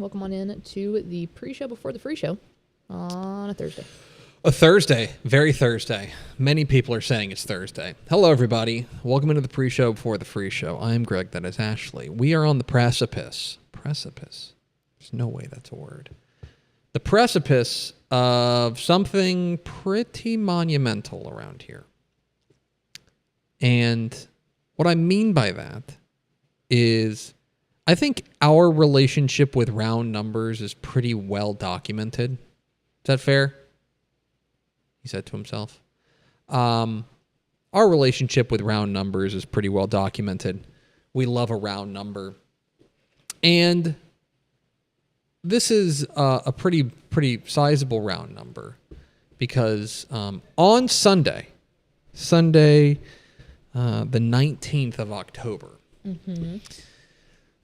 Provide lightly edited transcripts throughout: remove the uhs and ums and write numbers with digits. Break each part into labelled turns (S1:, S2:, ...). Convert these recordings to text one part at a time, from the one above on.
S1: Welcome on in to the pre-show before the free show on a Thursday.
S2: A Thursday. Very Thursday. Many people are saying it's Thursday. Hello, everybody. Welcome into the pre-show before the free show. I'm Greg. That is Ashley. We are on the precipice. Precipice. There's no way that's a word. The precipice of something pretty monumental around here. And what I mean by that is I think our relationship with round numbers is pretty well documented. Is that fair? He said to himself. Our relationship with round numbers is pretty well documented. We love a round number. And this is a pretty sizable round number because on Sunday, the 19th of October,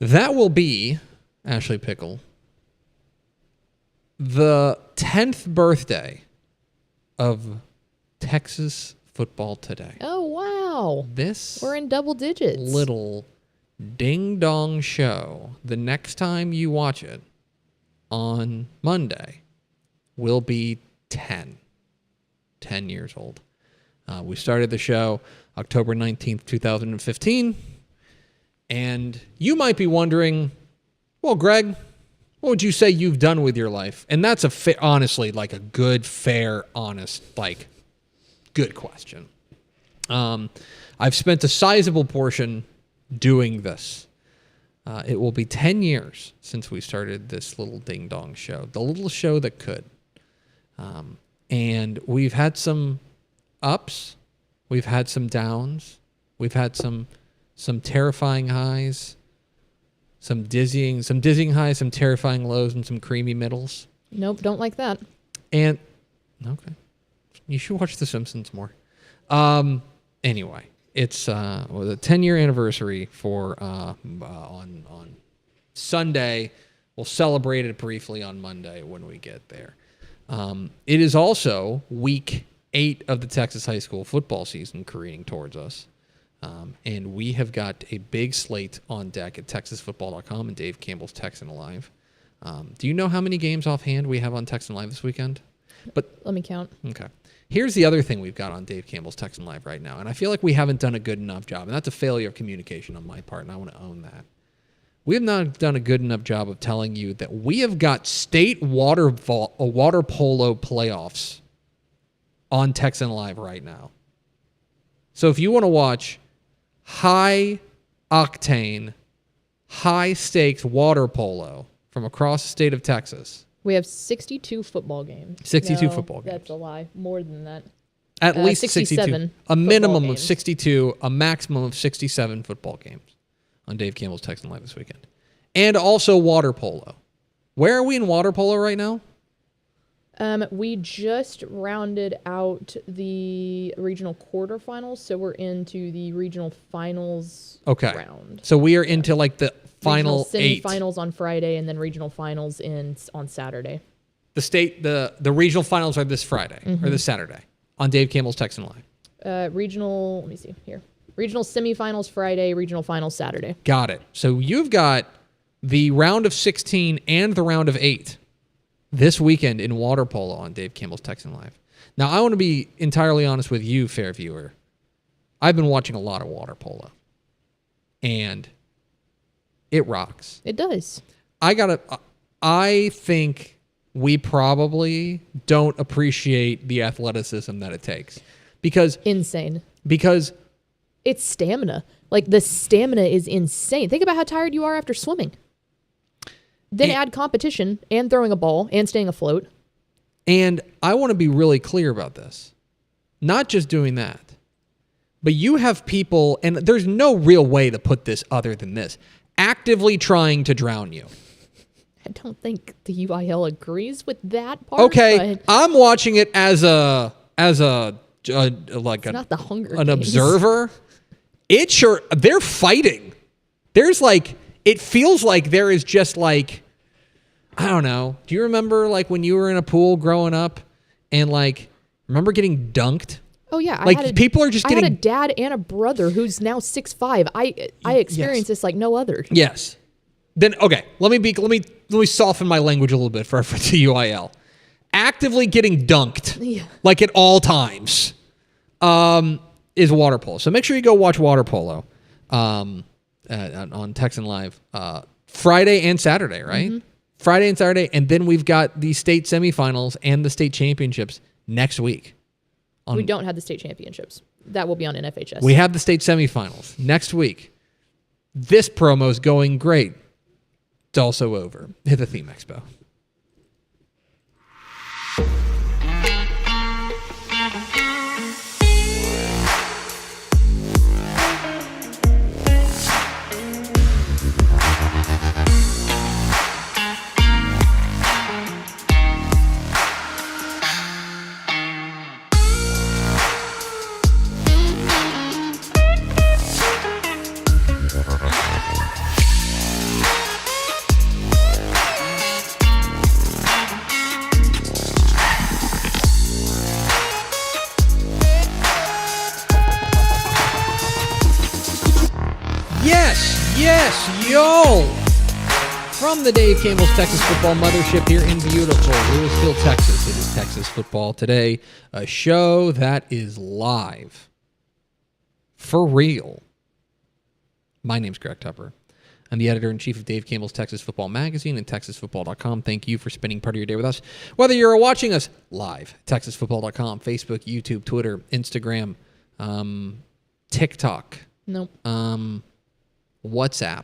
S2: that will be, Ashley Pickle, the 10th birthday of Texas Football Today.
S1: Oh, wow. We're in double digits.
S2: Little ding-dong show, the next time you watch it on Monday, will be 10 years old. We started the show October 19th, 2015. And you might be wondering, well, Greg, what would you say you've done with your life? And that's honestly, like a good, fair, honest, good question. I've spent a sizable portion doing this. It will be 10 years since we started this little ding-dong show, the little show that could. And we've had some ups. We've had some downs. We've had some terrifying highs, some dizzying highs, some terrifying lows, and some creamy middles.
S1: Nope, don't like that.
S2: And okay, you should watch The Simpsons more. Anyway, it's the 10-year anniversary for on Sunday. We'll celebrate it briefly on Monday when we get there. It is also week 8 of the Texas high school football season careening towards us. And we have got a big slate on deck at TexasFootball.com and Dave Campbell's Texan Live. Do you know how many games offhand we have on Texan Live this weekend? But
S1: let me count.
S2: Okay. Here's the other thing we've got on Dave Campbell's Texan Live right now, and I feel like we haven't done a good enough job, and that's a failure of communication on my part, and I want to own that. We have not done a good enough job of telling you that we have got state water polo playoffs on Texan Live right now. So if you want to watch high-octane, high-stakes water polo from across the state of Texas.
S1: We have 62 football games.
S2: 62 football games.
S1: That's a lie. More than that.
S2: At least 62. A minimum of
S1: games.
S2: 62, a maximum of 67 football games on Dave Campbell's Texan Live this weekend. And also water polo. Where are we in water polo right now?
S1: We just rounded out the regional quarterfinals, so we're into the regional finals round.
S2: So we are into the final
S1: regional semifinals on Friday, and then regional finals on Saturday.
S2: The regional finals are this Friday or this Saturday on Dave Campbell's Texan Live.
S1: Regional. Let me see here. Regional semifinals Friday, regional finals Saturday.
S2: Got it. So you've got the round of 16 and the round of 8. This weekend in water polo on Dave Campbell's Texan Live. Now, I want to be entirely honest with you, fair viewer. I've been watching a lot of water polo, and it rocks.
S1: It does.
S2: I think we probably don't appreciate the athleticism that it takes.
S1: Insane.
S2: Because
S1: it's stamina. The stamina is insane. Think about how tired you are after swimming. Then add competition and throwing a ball and staying afloat.
S2: And I want to be really clear about this. Not just doing that, but you have people, and there's no real way to put this other than this, actively trying to drown you.
S1: I don't think the UIL agrees with that part.
S2: Okay, I'm watching it as a it's not
S1: the Hunger
S2: an
S1: Games.
S2: Observer. They're fighting. There's it feels like there is just I don't know. Do you remember when you were in a pool growing up and remember getting dunked?
S1: Oh yeah,
S2: people are just getting.
S1: I had a dad and a brother who's now 6'5". I experienced this like no other.
S2: Yes, Then okay, let me soften my language a little bit for TUIL. Actively getting dunked, like at all times, is water polo. So make sure you go watch water polo on Texan Live Friday and Saturday, right? Mm-hmm. Friday and Saturday, and then we've got the state semifinals and the state championships next week.
S1: We don't have the state championships. That will be on NFHS.
S2: We have the state semifinals next week. This promo's going great. It's also over. Hit the theme expo. Yes, yo! From the Dave Campbell's Texas Football Mothership here in beautiful Lewisville, Texas. It is Texas Football Today, a show that is live. For real. My name's Greg Tupper. I'm the editor-in-chief of Dave Campbell's Texas Football Magazine and TexasFootball.com. Thank you for spending part of your day with us. Whether you're watching us live, TexasFootball.com, Facebook, YouTube, Twitter, Instagram, TikTok.
S1: Nope.
S2: WhatsApp.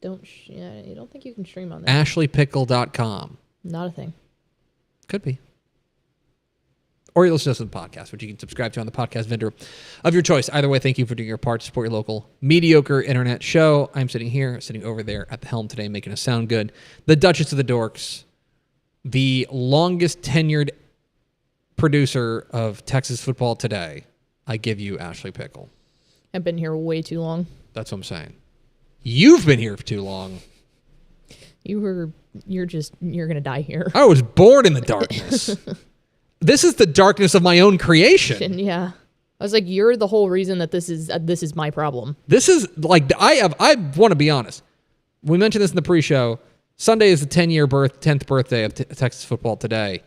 S1: I don't think you can stream on that.
S2: AshleyPickle.com.
S1: Not a thing.
S2: Could be. Or you listen to us on the podcast, which you can subscribe to on the podcast vendor of your choice. Either way, thank you for doing your part to support your local mediocre internet show. I'm sitting here, sitting over there at the helm today, making us sound good. The Duchess of the Dorks, the longest tenured producer of Texas Football Today. I give you Ashley Pickle.
S1: I've been here way too long.
S2: That's what I'm saying. You've been here for too long.
S1: You're going to die here.
S2: I was born in the darkness. This is the darkness of my own creation.
S1: Yeah. I was like, you're the whole reason that this is my problem.
S2: This is like, I want to be honest. We mentioned this in the pre-show. Sunday is the 10th birthday of Texas Football Today.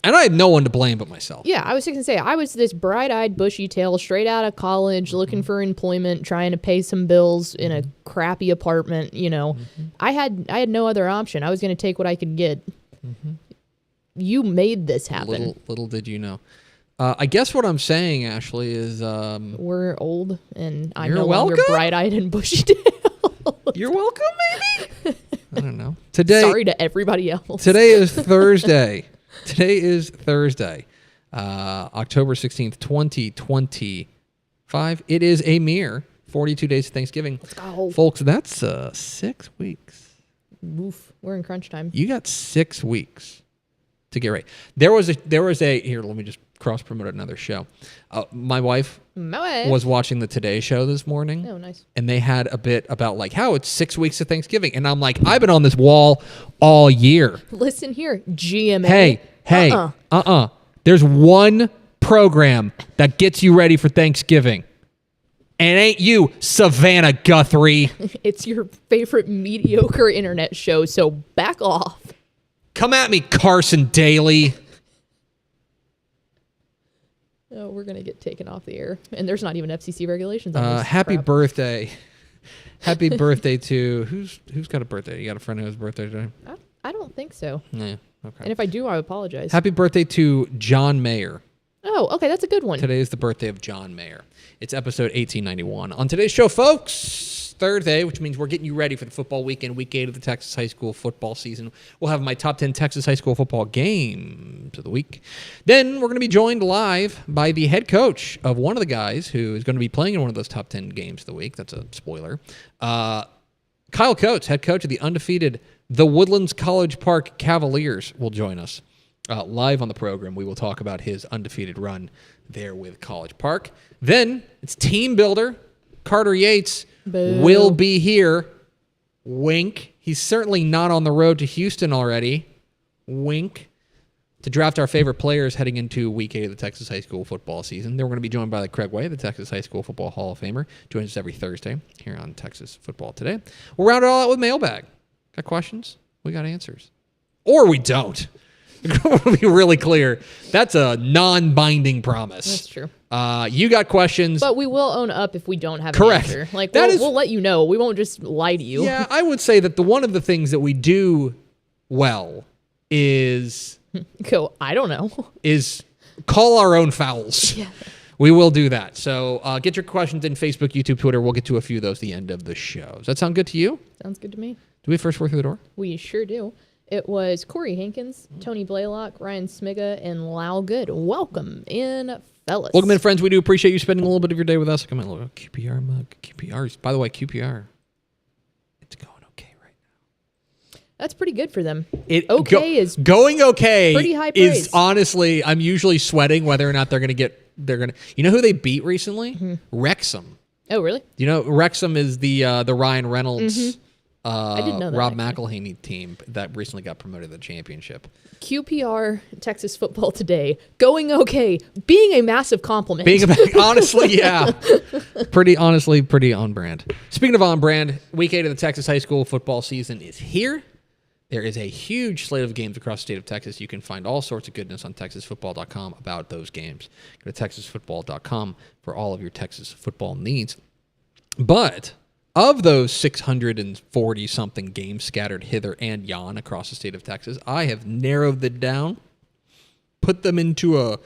S2: And I had no one to blame but myself.
S1: Yeah, I was going to say, I was this bright-eyed, bushy-tail, straight out of college, looking for employment, trying to pay some bills in a crappy apartment, you know. Mm-hmm. I had no other option. I was going to take what I could get. Mm-hmm. You made this happen.
S2: Little did you know. I guess what I'm saying, Ashley, is...
S1: we're old, and I'm no longer bright-eyed and bushy-tailed.
S2: You're welcome, maybe? I don't know.
S1: Sorry to everybody else.
S2: Today is Thursday. Today is Thursday, October 16th, 2025. It is a mere 42 days of Thanksgiving.
S1: Let's go.
S2: Folks, that's 6 weeks.
S1: Oof, we're in crunch time.
S2: You got 6 weeks to get right. There was a here, let me just cross-promote another show. My wife was watching the Today Show this morning.
S1: Oh, nice. And
S2: they had a bit about like how it's 6 weeks of Thanksgiving. And I'm like, I've been on this wall all year.
S1: Listen here, GMA.
S2: Hey, there's one program that gets you ready for Thanksgiving. And it ain't you, Savannah Guthrie.
S1: It's your favorite mediocre internet show, so back off.
S2: Come at me, Carson Daly.
S1: Oh, we're going to get taken off the air. And there's not even FCC regulations on this.
S2: Happy birthday. Happy birthday to... Who's got a birthday? You got a friend who has a birthday today?
S1: I don't think so.
S2: Yeah, okay.
S1: And if I do, I apologize.
S2: Happy birthday to John Mayer.
S1: Oh, okay, that's a good one.
S2: Today is the birthday of John Mayer. It's episode 1891. On today's show, folks, Thursday, which means we're getting you ready for the football weekend, week 8 of the Texas high school football season. We'll have my top 10 Texas high school football games of the week. Then we're going to be joined live by the head coach of one of the guys who is going to be playing in one of those top 10 games of the week. That's a spoiler. Kyle Coates, head coach of the undefeated The Woodlands College Park Cavaliers, will join us. Live on the program, we will talk about his undefeated run there with College Park. Then it's team builder. Carter Yates will be here. Wink. He's certainly not on the road to Houston already. Wink. to draft our favorite players heading into Week 8 of the Texas high school football season. Then we're going to be joined by Craig Way, the Texas High School Football Hall of Famer. Joins us every Thursday here on Texas Football Today. We'll round it all out with Mailbag. Got questions? We got answers. Or we don't. To be really clear, that's a non-binding promise.
S1: That's true.
S2: You got questions.
S1: But we will own up if we don't have
S2: Correct.
S1: an answer. Like, we'll let you know. We won't just lie to you.
S2: Yeah, I would say that one of the things that we do well is...
S1: Go, I don't know.
S2: Is call our own fouls.
S1: Yeah.
S2: We will do that. So get your questions in Facebook, YouTube, Twitter. We'll get to a few of those at the end of the show. Does that sound good to you?
S1: Sounds good to me.
S2: Do we first work through the door?
S1: We sure do. It was Corey Hankins, Tony Blaylock, Ryan Smiga, and Lau Good. Welcome in, fellas.
S2: Welcome in, friends. We do appreciate you spending a little bit of your day with us. Come on, a little QPR mug. QPR. By the way, QPR, it's going okay right now.
S1: That's pretty good for them.
S2: Is going okay.
S1: Pretty high praise.
S2: Is honestly, I'm usually sweating whether or not they're going to. You know who they beat recently?
S1: Mm-hmm.
S2: Wrexham.
S1: Oh, really?
S2: You know, Wrexham is the Ryan Reynolds.
S1: Mm-hmm. I didn't know that.
S2: Rob McElhaney team that recently got promoted to the championship.
S1: QPR Texas Football Today going okay, being a massive compliment.
S2: Honestly, yeah, pretty on brand. Speaking of on brand, Week 8 of the Texas high school football season is here. There is a huge slate of games across the state of Texas. You can find all sorts of goodness on TexasFootball.com about those games. Go to TexasFootball.com for all of your Texas football needs. But of those 640-something games scattered hither and yon across the state of Texas, I have narrowed them down, put them into a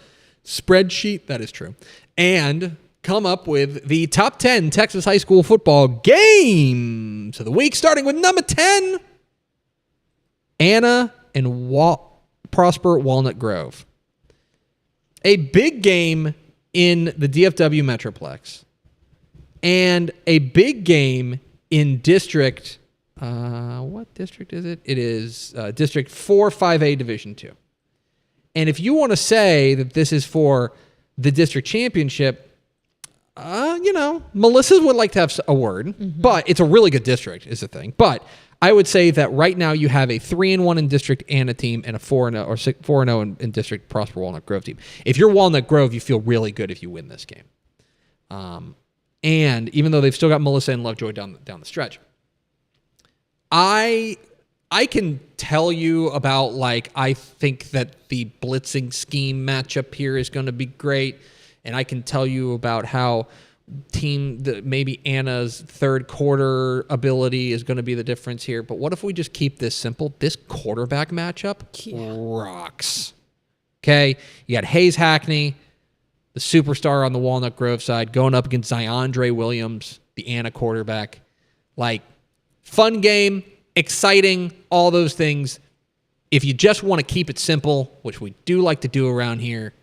S2: spreadsheet, that is true, and come up with the top 10 Texas high school football games of the week, starting with number 10, Anna and Prosper Walnut Grove. A big game in the DFW Metroplex. And a big game in District, what district is it? It is District 4-5A Division 2. And if you want to say that this is for the district championship, Melissa would like to have a word, but it's a really good district is the thing. But I would say that right now you have a 3-1 in District Anna team and a 4-0 or 4-0 in District Prosper Walnut Grove team. If you're Walnut Grove, you feel really good if you win this game. And even though they've still got Melissa and Lovejoy down the stretch, I can tell you about, I think that the blitzing scheme matchup here is going to be great. And I can tell you about how maybe Anna's third quarter ability is going to be the difference here. But what if we just keep this simple? This quarterback matchup rocks. Okay? You got Hayes Hackney, the superstar on the Walnut Grove side, going up against Ziondre Williams, the Anna quarterback. Fun game, exciting, all those things. If you just want to keep it simple, which we do like to do around here,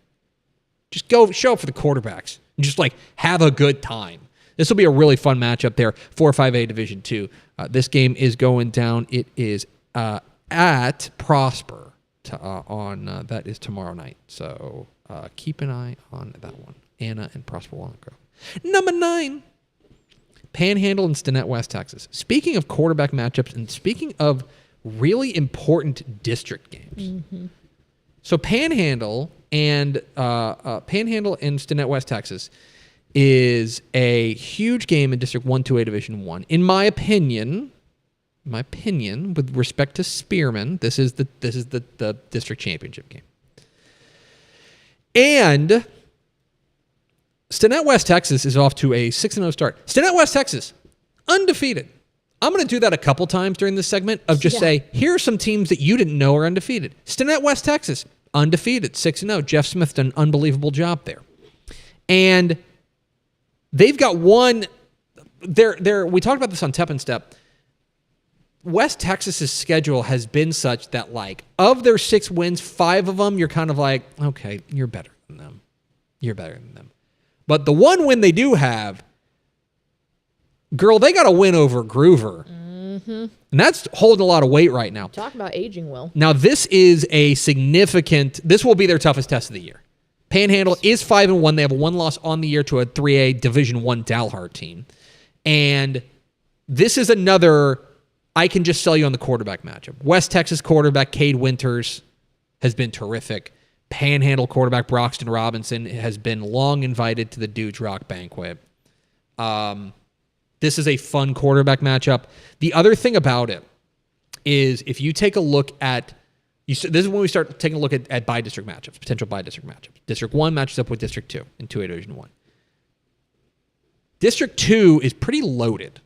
S2: just go show up for the quarterbacks and just have a good time. This will be a really fun matchup there, 4-5A Division 2. This game is going down. It is at Prosper that is tomorrow night. So keep an eye on that one. Anna and Prosper Walnut Grove. Number 9, Panhandle and Stinnett, West Texas. Speaking of quarterback matchups and speaking of really important district games. So Panhandle and Stinnett, West Texas is a huge game in District 1-2A Division 1. In my opinion, with respect to Spearman, this is the district championship game. And Stinnett, West Texas is off to a 6-0 start. Stinnett, West Texas, undefeated. I'm going to do that a couple times during this segment of just say, here are some teams that you didn't know are undefeated. Stinnett, West Texas, undefeated, 6-0. Jeff Smith done an unbelievable job there. And they've got one, we talked about this on Tep and Step. West Texas's schedule has been such that, of their 6 wins, 5 of them, you're kind of okay, you're better than them. You're better than them. But the one win they do have, girl, they got a win over Groover. And that's holding a lot of weight right now.
S1: Talk about aging well.
S2: Now, this is this will be their toughest test of the year. Panhandle is 5-1. They have a 1 loss on the year to a 3A Division 1 Dalhart team. And this is another, I can just sell you on the quarterback matchup. West Texas quarterback Cade Winters has been terrific. Panhandle quarterback Broxton Robinson has been long invited to the Dudes Rock banquet. This is a fun quarterback matchup. The other thing about it is if you take a look at this is when we start taking a look at by-district matchups, potential by-district matchups. District 1 matches up with District 2 in 2A Division 1. District 2 is pretty loaded.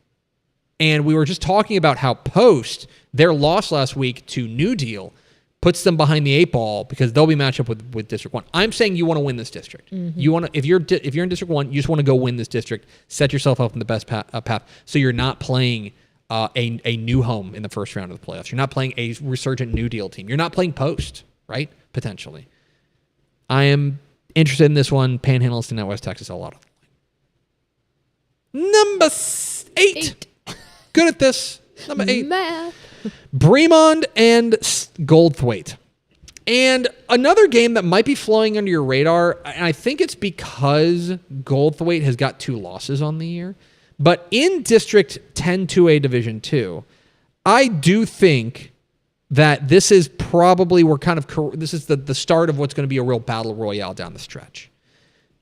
S2: And we were just talking about how Post, their loss last week to New Deal, puts them behind the 8 ball because they'll be matched up with District 1. I'm saying you want to win this district. Mm-hmm. You want to if you're in District 1, you just want to go win this district, set yourself up in the best path so you're not playing a new home in the first round of the playoffs. You're not playing a resurgent New Deal team. You're not playing Post, right? Potentially. I am interested in this one. Panhandle to West Texas, a lot of Number 8. Good at this. Number 8.
S1: Math.
S2: Bremond and Goldthwaite. And another game that might be flowing under your radar, and I think it's because Goldthwaite has got 2 losses on the year. But in District 10 2A Division 2, I do think that this is probably this is the start of what's going to be a real battle royale down the stretch.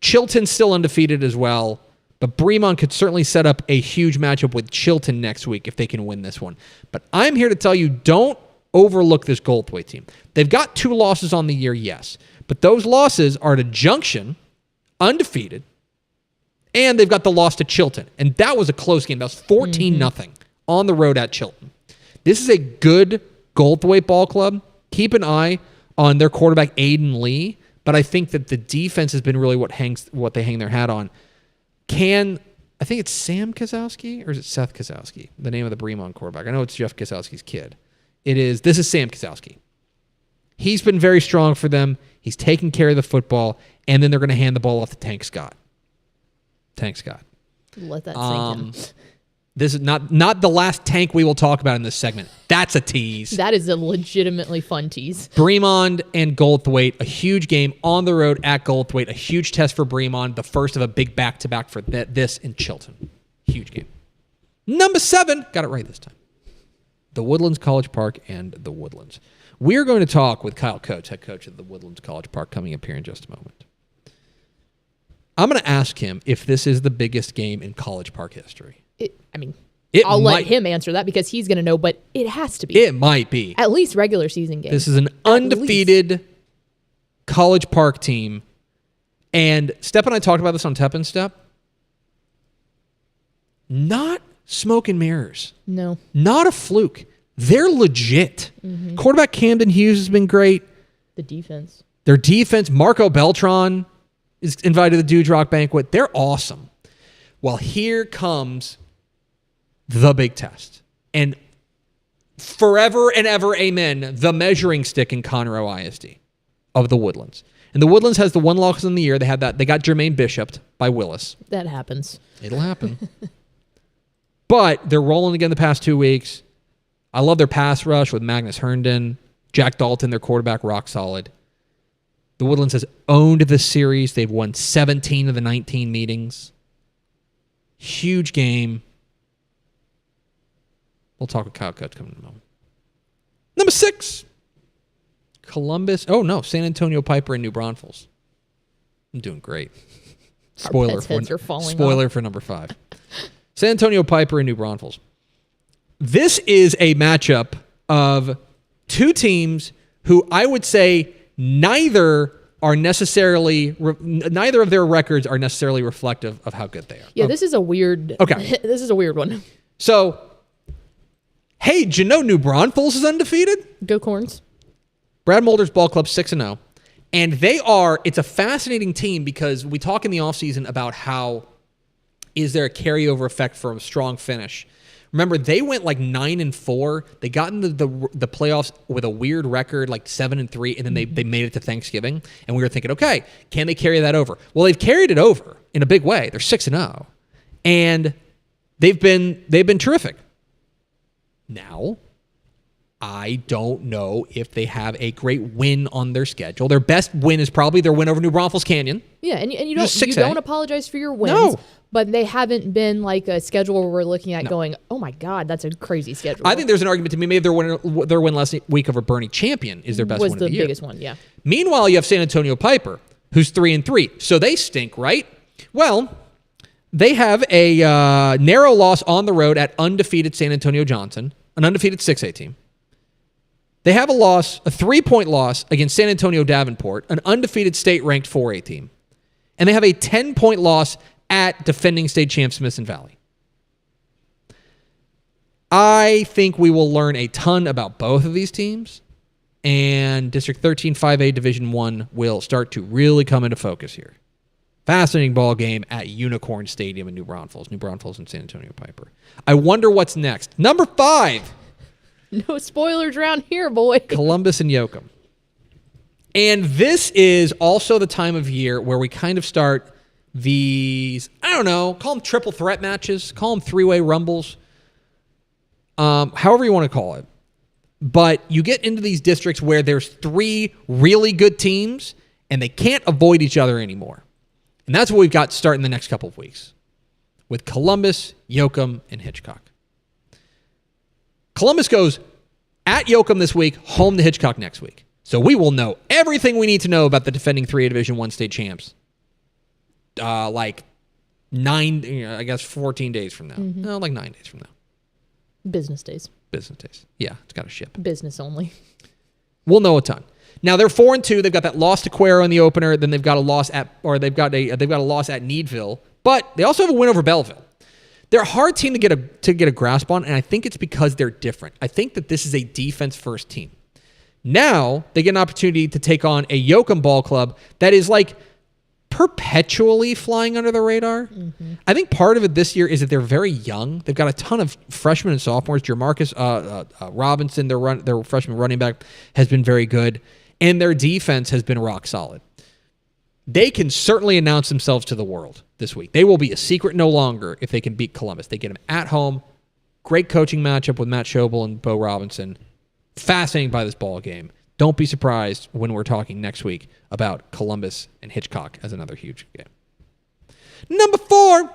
S2: Chilton's still undefeated as well, but Bremond could certainly set up a huge matchup with Chilton next week if they can win this one. But I'm here to tell you, don't overlook this Goldthwaite team. They've got 2 losses on the year, yes, but those losses are to Junction, undefeated, and they've got the loss to Chilton. And that was a close game. That was 14-0 on the road at Chilton. This is a good Goldthwaite ball club. Keep an eye on their quarterback, Aiden Lee. But I think that the defense has been really what they hang their hat on. I think it's Sam Kozowski or is it Seth Kozowski? The name of the Bremond quarterback. I know it's Jeff Kozowski's kid. This is Sam Kozowski. He's been very strong for them. He's taking care of the football. And then they're going to hand the ball off to Tank Scott.
S1: Let that sink in.
S2: This is not the last tank we will talk about in this segment. That's a tease.
S1: That is a legitimately fun tease.
S2: Bremond and Goldthwaite, a huge game on the road at Goldthwaite, a huge test for Bremond, the first of a big back-to-back for this in Chilton. Huge game. Number 7, got it right this time. The Woodlands College Park and the Woodlands. We're going to talk with Kyle Coates, head coach of the Woodlands College Park, coming up here in just a moment. I'm going to ask him if this is the biggest game in College Park history. I'll let him answer that because he's going to know, but it has to be. It might be. At least regular season game. This is an undefeated College Park team. And Step and I talked about this on Tep and Step. Not smoke and mirrors. No. Not a fluke. They're legit. Mm-hmm. Quarterback Camden Hughes has been great. Their defense, Marco Beltran is invited to the Dudes Rock banquet. They're awesome. Well, here comes the big test. And forever and ever, amen, the measuring stick in Conroe ISD of the Woodlands. And the Woodlands has the 1 loss in the year. They got Jermaine Bishoped by Willis. That happens. It'll happen. But they're rolling again the past 2 weeks. I love their pass rush with Magnus Herndon. Jack Dalton, their quarterback, rock solid. The Woodlands has owned the series. They've won 17 of the 19 meetings. Huge game. We'll talk with Kyle Coates coming in a moment. Number 6. San Antonio Piper and New Braunfels. I'm doing great. Spoiler for number 5. San Antonio Piper and New Braunfels. This is a matchup of 2 teams who I would say neither of their records are necessarily reflective of how good they are. Yeah, this is a weird one. So, hey, did you know New Braunfels is undefeated? Go Corns. Brad Mulder's ball club 6-0. And it's a fascinating team because we talk in the offseason about how is there a carryover effect from a strong finish. Remember, they went like 9-4. They got into the playoffs with a weird record, like 7-3, and then they made it to Thanksgiving. And we were thinking, okay, can they carry that over? Well, they've carried it over in a big way. They're 6-0, and they've been terrific. Now, I don't know if they have a great win on their schedule. Their best win is probably their win over New Braunfels Canyon.
S1: Yeah, and you
S2: Just
S1: don't apologize for your wins.
S2: No.
S1: But they haven't been like a schedule where we're looking at going, oh my God, that's a crazy schedule.
S2: I think there's an argument to be made their win last week over Bernie Champion is their best win of the year.
S1: Was the biggest one, yeah.
S2: Meanwhile, you have San Antonio Piper, who's 3-3. So they stink, right? Well, they have a narrow loss on the road at undefeated San Antonio Johnson, an undefeated 6A team. They have a 3-point loss against San Antonio Davenport, an undefeated state-ranked 4A team. And they have a 10-point loss at defending state champ Smithson Valley. I think we will learn a ton about both of these teams, and District 13 5A Division 1 will start to really come into focus here. Fascinating ball game at Unicorn Stadium in New Braunfels and San Antonio Piper. I wonder what's next. Number 5.
S1: No spoilers around here, boy.
S2: Columbus and Yoakum. And this is also the time of year where we kind of start these, I don't know, call them triple threat matches, call them three-way rumbles, however you want to call it. But you get into these districts where there's 3 really good teams and they can't avoid each other anymore. And that's what we've got starting the next couple of weeks with Columbus, Yoakum, and Hitchcock. Columbus goes at Yoakum this week, home to Hitchcock next week. So we will know everything we need to know about the defending 3A Division 1 state champs. 14 days from now.
S1: Mm-hmm.
S2: No, like 9 days from now.
S1: Business days.
S2: Yeah, it's got to ship.
S1: Business only.
S2: We'll know a ton. Now they're 4-2. They've got that loss to Cuero in the opener. Then they've got a loss at Needville. But they also have a win over Belleville. They're a hard team to get a grasp on, and I think it's because they're different. I think that this is a defense-first team. Now they get an opportunity to take on a Yoakum ball club that is like perpetually flying under the radar. Mm-hmm. I think part of it this year is that they're very young. They've got a ton of freshmen and sophomores. Jermarcus Robinson, their freshman running back, has been very good, and their defense has been rock solid. They can certainly announce themselves to the world this week. They will be a secret no longer if they can beat Columbus. They get them at home. Great coaching matchup with Matt Schobel and Bo Robinson. Fascinating by this ball game. Don't be surprised when we're talking next week about Columbus and Hitchcock as another huge game. Number 4,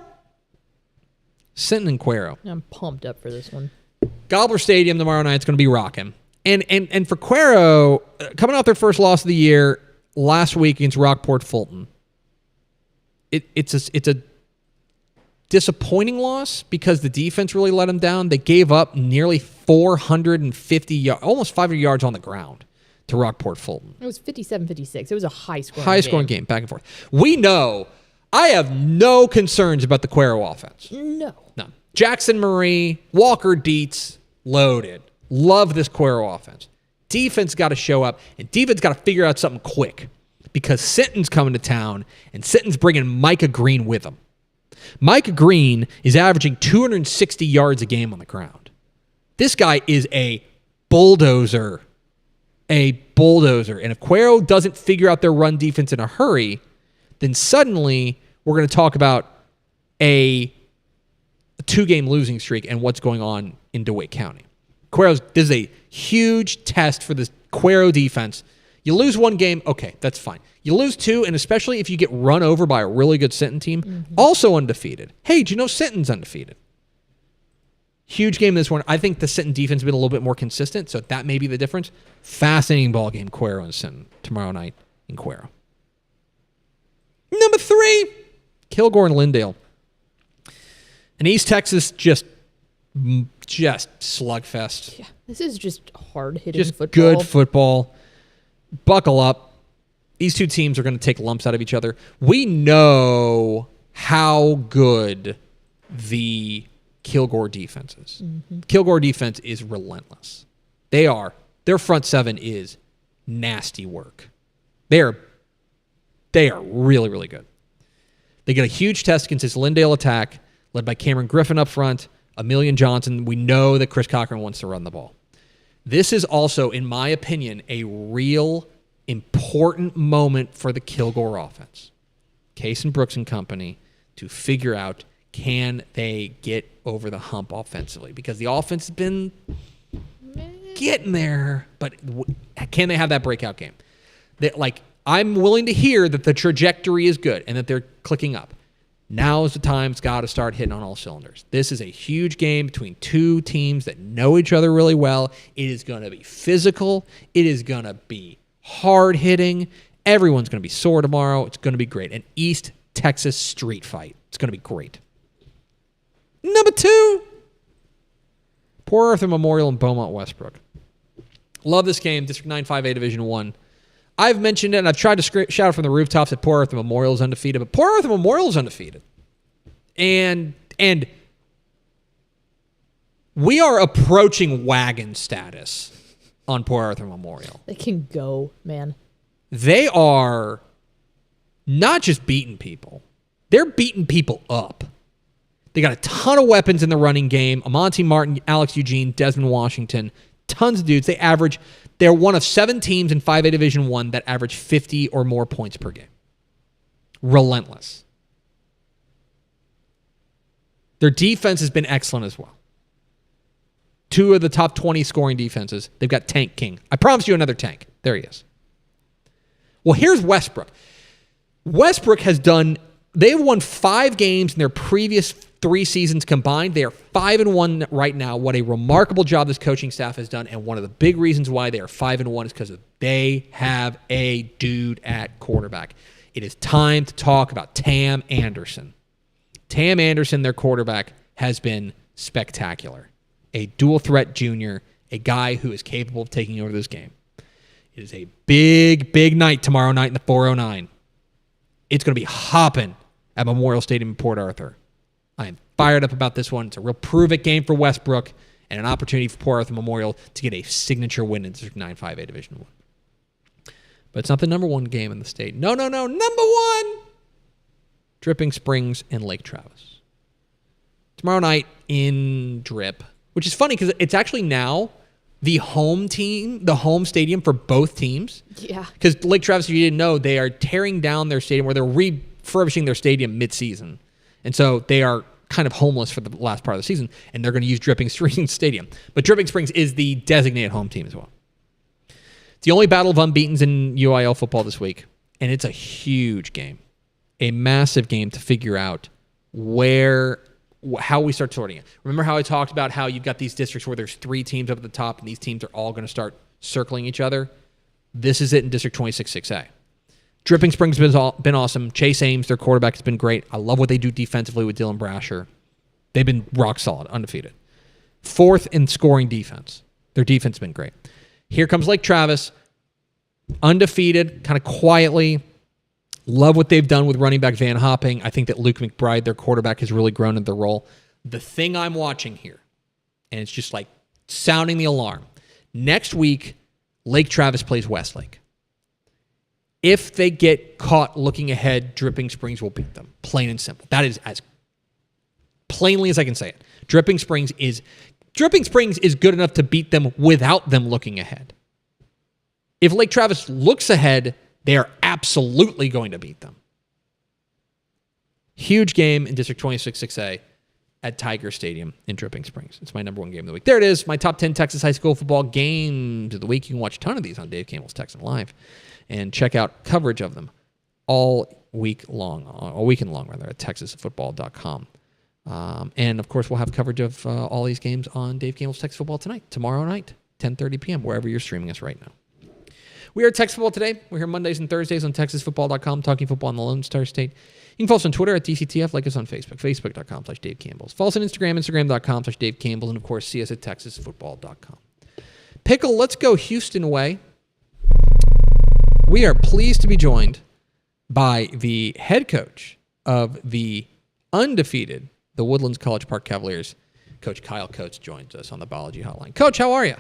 S2: Sinton and Cuero.
S1: I'm pumped up for this one.
S2: Gobbler Stadium tomorrow night. It's going to be rocking. And for Cuero, coming off their first loss of the year last week against Rockport Fulton, it's a disappointing loss because the defense really let them down. They gave up nearly 450 yards, almost 500 yards on the ground to Rockport Fulton.
S1: It was 57-56. It was a high-scoring game.
S2: Back and forth. We know I have no concerns about the Cuero offense.
S1: No.
S2: Jackson Marie, Walker Dietz, loaded. Love this Cuero offense. Defense got to show up, and defense got to figure out something quick because Sinton's coming to town, and Sinton's bringing Micah Green with him. Micah Green is averaging 260 yards a game on the ground. This guy is a bulldozer. And if Cuero doesn't figure out their run defense in a hurry, then suddenly we're going to talk about a 2-game losing streak and what's going on in DeWitt County. This is a huge test for this Cuero defense. You lose 1 game, okay, that's fine. You lose 2, and especially if you get run over by a really good Sinton team, also undefeated. Hey, do you know Sinton's undefeated? Huge game this one. I think the Sinton defense has been a little bit more consistent, so that may be the difference. Fascinating ball game, Cuero and Sinton, tomorrow night in Cuero. Number 3, Kilgore and Lindale. And East Texas just slugfest.
S1: Yeah, this is just hard-hitting football.
S2: Good football. Buckle up. These two teams are going to take lumps out of each other. We know how good the Kilgore defense is. Mm-hmm. Kilgore defense is relentless. Their front 7 is nasty work. They are really, really good. They get a huge test against this Lindale attack, led by Cameron Griffin up front, Emilian Johnson. We know that Chris Cochran wants to run the ball. This is also, in my opinion, a real important moment for the Kilgore offense. Case and Brooks and company to figure out, can they get over the hump offensively? Because the offense has been getting there, but can they have that breakout game? I'm willing to hear that the trajectory is good and that they're clicking up. Now is the time it's got to start hitting on all cylinders. This is a huge game between two teams that know each other really well. It is going to be physical. It is going to be hard-hitting. Everyone's going to be sore tomorrow. It's going to be great. An East Texas street fight. It's going to be great. Number 2, Port Arthur Memorial and Beaumont Westbrook. Love this game. District 9 5A Division 1. I've mentioned it, and I've tried to shout out from the rooftops that Port Arthur Memorial is undefeated, but Port Arthur Memorial is undefeated. And we are approaching wagon status on Port Arthur Memorial.
S1: They can go, man.
S2: They are not just beating people. They're beating people up. They got a ton of weapons in the running game. Amonte Martin, Alex Eugene, Desmond Washington, tons of dudes. They're one of 7 teams in 5A Division 1 that average 50 or more points per game. Relentless. Their defense has been excellent as well. 2 of the top 20 scoring defenses. They've got Tank King. I promise you another tank. There he is. Well, here's Westbrook. Westbrook they've won 5 games in their previous 3 seasons combined. They are 5-1 right now. What a remarkable job this coaching staff has done. And one of the big reasons why they are 5-1 is because they have a dude at quarterback. It is time to talk about Tam Anderson. Tam Anderson, their quarterback, has been spectacular. A dual threat junior, a guy who is capable of taking over this game. It is a big, big night tomorrow night in the 409. It's going to be hopping at Memorial Stadium in Port Arthur. I am fired up about this one. It's a real prove-it game for Westbrook and an opportunity for Port Arthur Memorial to get a signature win in District 9 5A Division 1. But it's not the number 1 game in the state. No. Number 1, Dripping Springs and Lake Travis. Tomorrow night in Drip, which is funny because it's actually now the home stadium for both teams.
S1: Yeah.
S2: Because Lake Travis, if you didn't know, they are tearing down their stadium, or they're refurbishing their stadium mid-season. And so they are kind of homeless for the last part of the season, and they're going to use Dripping Springs Stadium. But Dripping Springs is the designated home team as well. It's the only battle of unbeatens in UIL football this week, and it's a huge game, a massive game to figure out how we start sorting it. Remember how I talked about how you've got these districts where there's 3 teams up at the top, and these teams are all going to start circling each other? This is it in District 26 6A. Dripping Springs has been awesome. Chase Ames, their quarterback, has been great. I love what they do defensively with Dylan Brasher. They've been rock solid, undefeated. 4th in scoring defense. Their defense has been great. Here comes Lake Travis, undefeated, kind of quietly. Love what they've done with running back Van Hopping. I think that Luke McBride, their quarterback, has really grown in the role. The thing I'm watching here, and it's just like sounding the alarm. Next week, Lake Travis plays Westlake. If they get caught looking ahead, Dripping Springs will beat them. Plain and simple. That is as plainly as I can say it. Dripping Springs is good enough to beat them without them looking ahead. If Lake Travis looks ahead, they are absolutely going to beat them. Huge game in District 26 6A at Tiger Stadium in Dripping Springs. It's my number 1 game of the week. There it is, my top 10 Texas high school football games of the week. You can watch a ton of these on Dave Campbell's Texan Live and check out coverage of them all weekend long, at texasfootball.com. And, of course, we'll have coverage of all these games on Dave Campbell's Texas Football tonight, tomorrow night, 10:30 p.m., wherever you're streaming us right now. We are at Texas Football Today. We're here Mondays and Thursdays on texasfootball.com, talking football in the Lone Star State. You can follow us on Twitter at DCTF, like us on Facebook, facebook.com/Dave Campbell's. Follow us on Instagram, instagram.com/Dave Campbell's, and, of course, see us at texasfootball.com. Pickle, let's go Houston way. We are pleased to be joined by the head coach of the undefeated, the Woodlands College Park Cavaliers. Coach Kyle Coates joins us on the Biology Hotline. Coach, how are you?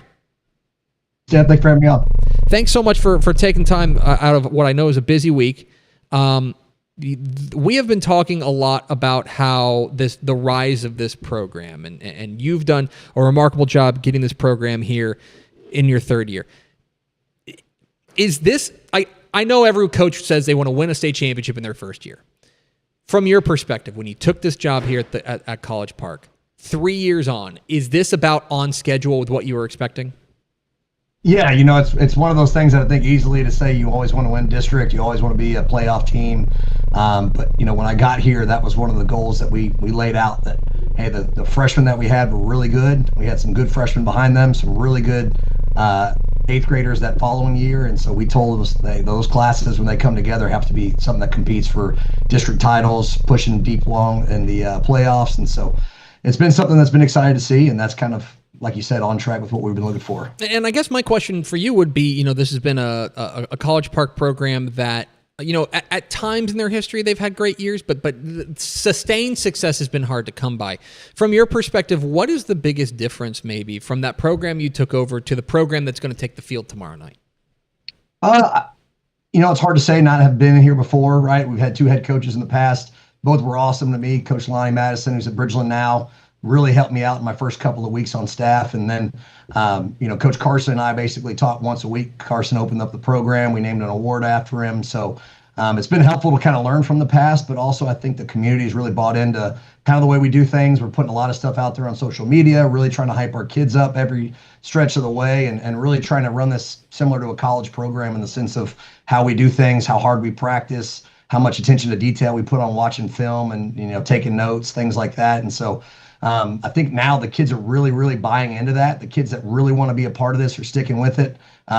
S3: Yeah, thanks for having me on.
S2: Thanks so much for taking time out of what I know is a busy week. We have been talking a lot about how the rise of this program, and you've done a remarkable job getting this program here in your 3rd year. Is this, I know every coach says they want to win a state championship in their 1st year. From your perspective, when you took this job here at College Park, 3 years on, is this about on schedule with what you were expecting?
S3: Yeah, it's one of those things that I think easily to say you always want to win district, you always want to be a playoff team. But when I got here, that was one of the goals that we laid out. That hey, the freshmen that we had were really good. We had some good freshmen behind them, some really good eighth graders that following year, and so we told us those classes when they come together have to be something that competes for district titles, pushing deep long in the playoffs, and so it's been something that's been exciting to see, and that's kind of like you said, on track with what we've been looking for.
S2: And I guess my question for you would be, this has been a College Park program that, at times in their history, they've had great years, but sustained success has been hard to come by. From your perspective, what is the biggest difference maybe from that program you took over to the program that's going to take the field tomorrow night?
S3: It's hard to say, not have been here before, right? We've had two head coaches in the past. Both were awesome to me. Coach Lonnie Madison, who's at Bridgeland now, really helped me out in my first couple of weeks on staff. And then, Coach Carson and I basically talk once a week. Carson opened up the program. We named an award after him. So it's been helpful to kind of learn from the past, but also I think the community has really bought into kind of the way we do things. We're putting a lot of stuff out there on social media, really trying to hype our kids up every stretch of the way, and really trying to run this similar to a college program in the sense of how we do things, how hard we practice, how much attention to detail we put on watching film and, taking notes, things like that. And so I think now the kids are really, really buying into that. The kids that really want to be a part of this are sticking with it.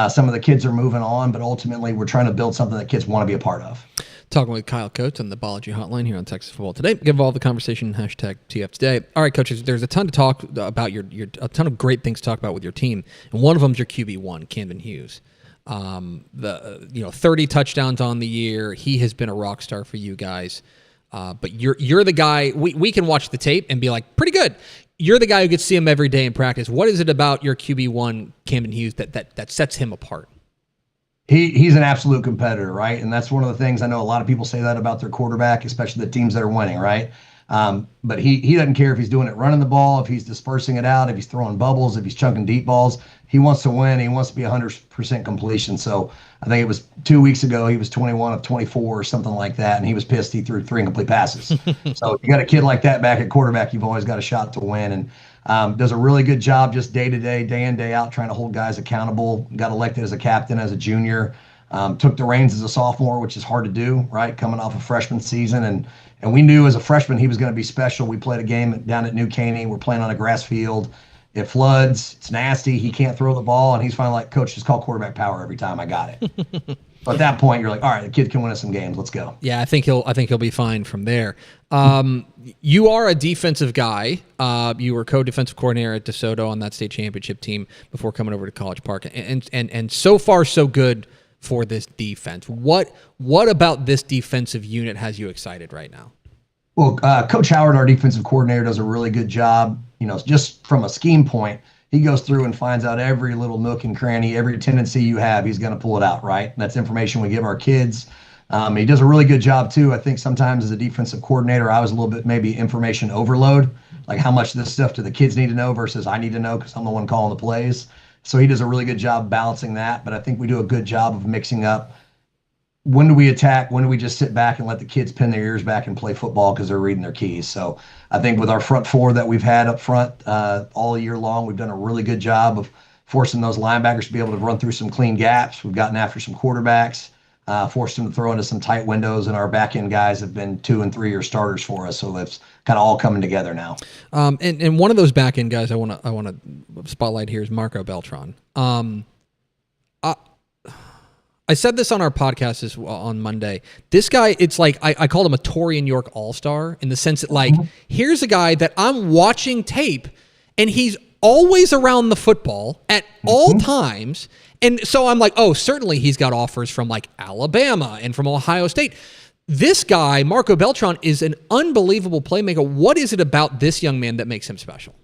S3: Some of the kids are moving on, but ultimately we're trying to build something that kids want to be a part of.
S2: Talking with Kyle Coates on the Biology Hotline here on Texas Football Today. Give all the conversation #TF Today. All right, coaches, there's a ton to talk about a ton of great things to talk about with your team, and one of them is your QB1, Camden Hughes. 30 touchdowns on the year. He has been a rock star for you guys. But you're the guy, we can watch the tape and be like, pretty good. You're the guy who gets to see him every day in practice. What is it about your QB1, Camden Hughes, that sets him apart?
S3: He's an absolute competitor, right? And that's one of the things I know a lot of people say that about their quarterback, especially the teams that are winning, right? But he doesn't care if he's doing it running the ball, if he's dispersing it out, if he's throwing bubbles, if he's chunking deep balls. He wants to win. He wants to be 100% completion. So I think it was 2 weeks ago, he was 21 of 24 or something like that, and he was pissed he threw 3 incomplete passes. So you got a kid like that back at quarterback, you've always got a shot to win. And does a really good job just day to day, day in, day out, trying to hold guys accountable. Got elected as a captain as a junior. Took the reins as a sophomore, which is hard to do, right? Coming off a freshman season. And we knew as a freshman he was going to be special. We played a game down at New Caney. We're playing on a grass field. It floods. It's nasty. He can't throw the ball. And he's finally like, Coach, just call quarterback power every time. I got it. But at that point, you're like, all right, the kid can win us some games. Let's go.
S2: Yeah, I think he'll be fine from there. You are a defensive guy. You were co-defensive coordinator at DeSoto on that state championship team before coming over to College Park. And so far, so good for this defense. What about this defensive unit has you excited right now?
S3: Well, Coach Howard, our defensive coordinator, does a really good job. Just from a scheme point, he goes through and finds out every little nook and cranny, every tendency you have, he's going to pull it out, right? And that's information we give our kids. He does a really good job, too. I think sometimes as a defensive coordinator, I was a little bit maybe information overload, like how much of this stuff do the kids need to know versus I need to know because I'm the one calling the plays. So he does a really good job balancing that. But I think we do a good job of mixing up when do we attack, when do we just sit back and let the kids pin their ears back and play football because they're reading their keys. So I think with our front four that we've had up front all year long, we've done a really good job of forcing those linebackers to be able to run through some clean gaps. We've gotten after some quarterbacks, forced them to throw into some tight windows, and our back end guys have been 2- and 3-year starters for us. So that's kind of all coming together now.
S2: And one of those back end guys I want to spotlight here is Marco Beltran. I said this on our podcast on Monday. This guy, it's like I called him a Torian York all-star in the sense that, like, here's a guy that I'm watching tape, and he's always around the football at all times. And so I'm like, oh, certainly he's got offers from, like, Alabama and from Ohio State. This guy, Marco Beltran, is an unbelievable playmaker. What is it about this young man that makes him special?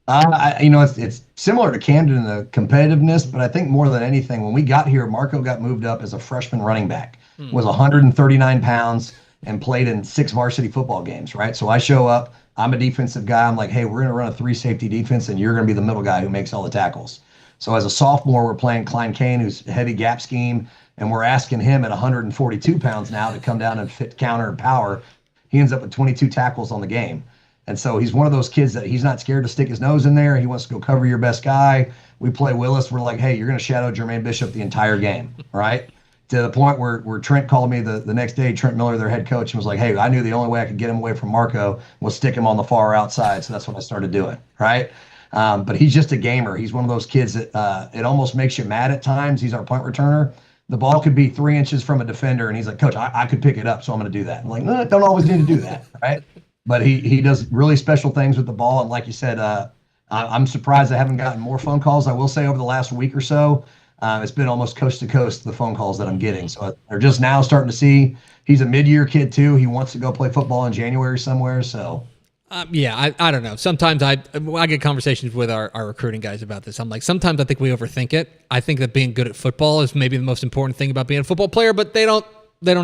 S3: It's similar to Camden in the competitiveness, but I think more than anything, when we got here, Marco got moved up as a freshman running back, was 139 pounds, and played in 6 varsity football games, right? So I show up, I'm a defensive guy. I'm like, hey, we're going to run a 3-safety defense, and you're going to be the middle guy who makes all the tackles. So as a sophomore, we're playing Klein Kane, who's a heavy gap scheme, and we're asking him at 142 pounds now to come down and fit counter and power. He ends up with 22 tackles on the game. And so he's one of those kids that he's not scared to stick his nose in there. He wants to go cover your best guy. we play Willis. We're like, hey, you're going to shadow Jermaine Bishop the entire game, right? To the point where Trent called me the next day, Trent Miller, their head coach, and was like, hey, I knew the only way I could get him away from Marco was stick him on the far outside. So that's what I started doing, right? But he's just a gamer. He's one of those kids that it almost makes you mad at times. He's our punt returner. The ball could be 3 inches from a defender, and he's like, Coach, I could pick it up, so I'm going to do that. I'm like, no, don't always need to do that, right? But he does really special things with the ball. And like you said, I'm surprised I haven't gotten more phone calls. I will say over the last week or so, it's been almost coast to coast, the phone calls that I'm getting. So they're just now starting to see he's a mid-year kid too. He wants to go play football in January somewhere. So
S2: yeah, I don't know. Sometimes I get conversations with our recruiting guys about this. I'm like, sometimes I think we overthink it. I think that being good at football is maybe the most important thing about being a football player, but they don't pay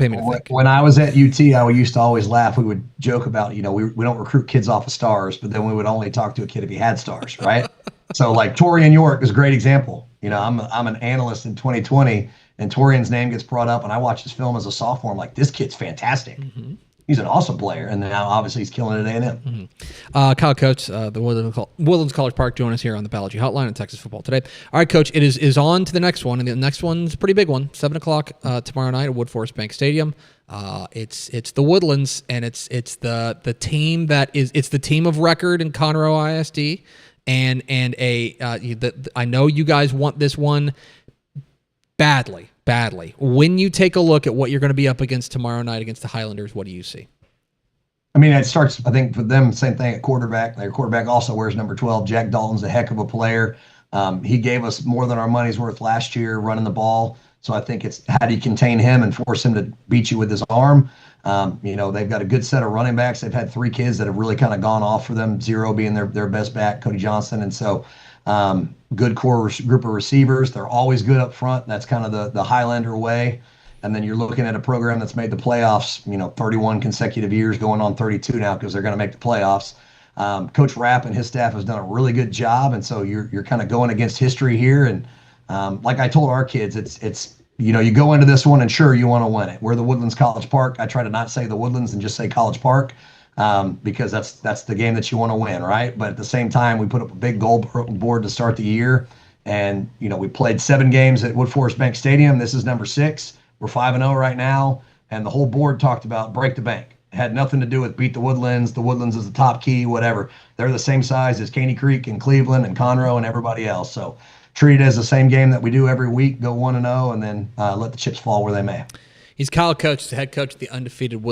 S2: me to think.
S3: When I was at UT, I used to always laugh. We would joke about, we don't recruit kids off of stars, but then we would only talk to a kid if he had stars, right? So like Torian York is a great example. I'm an analyst in 2020, and Torian's name gets brought up, and I watch his film as a sophomore. I'm like, this kid's fantastic. Mm-hmm. He's an awesome player, and now obviously he's killing it at A&M.
S2: Mm-hmm. Kyle Coates, the Woodlands College Park, join us here on the Biology Hotline on Texas Football Today. All right, Coach, it is on to the next one, and the next one's a pretty big one. 7:00 tomorrow night at Woodforest Bank Stadium. It's the Woodlands, and it's the team that is the team of record in Conroe ISD, and I know you guys want this one badly. When you take a look at what you're going to be up against tomorrow night against the Highlanders, what do you see?
S3: I mean, it starts, I think, for them, same thing at quarterback. Their quarterback also wears number 12. Jack Dalton's a heck of a player. He gave us more than our money's worth last year running the ball. So I think it's how do you contain him and force him to beat you with his arm. They've got a good set of running backs. They've had 3 kids that have really kind of gone off for them, 0 being their best back, Cody Johnson. And so good core group of receivers. They're always good up front. That's kind of the Highlander way. And then you're looking at a program that's made the playoffs, 31 consecutive years, going on 32 now because they're going to make the playoffs. Coach Rapp and his staff has done a really good job. And so you're kind of going against history here. And like I told our kids, it's you go into this one and sure, you want to win it. We're the Woodlands College Park. I try to not say the Woodlands and just say College Park. Because that's the game that you want to win, right? But at the same time, we put up a big goal board to start the year, and we played 7 games at Woodforest Bank Stadium. This is number 6. We're 5-0 right now, and the whole board talked about break the bank. It had nothing to do with beat the Woodlands. The Woodlands is the top key, whatever. They're the same size as Caney Creek and Cleveland and Conroe and everybody else. So treat it as the same game that we do every week. Go 1-0, and then let the chips fall where they may.
S2: He's Kyle Coates, the head coach of the undefeated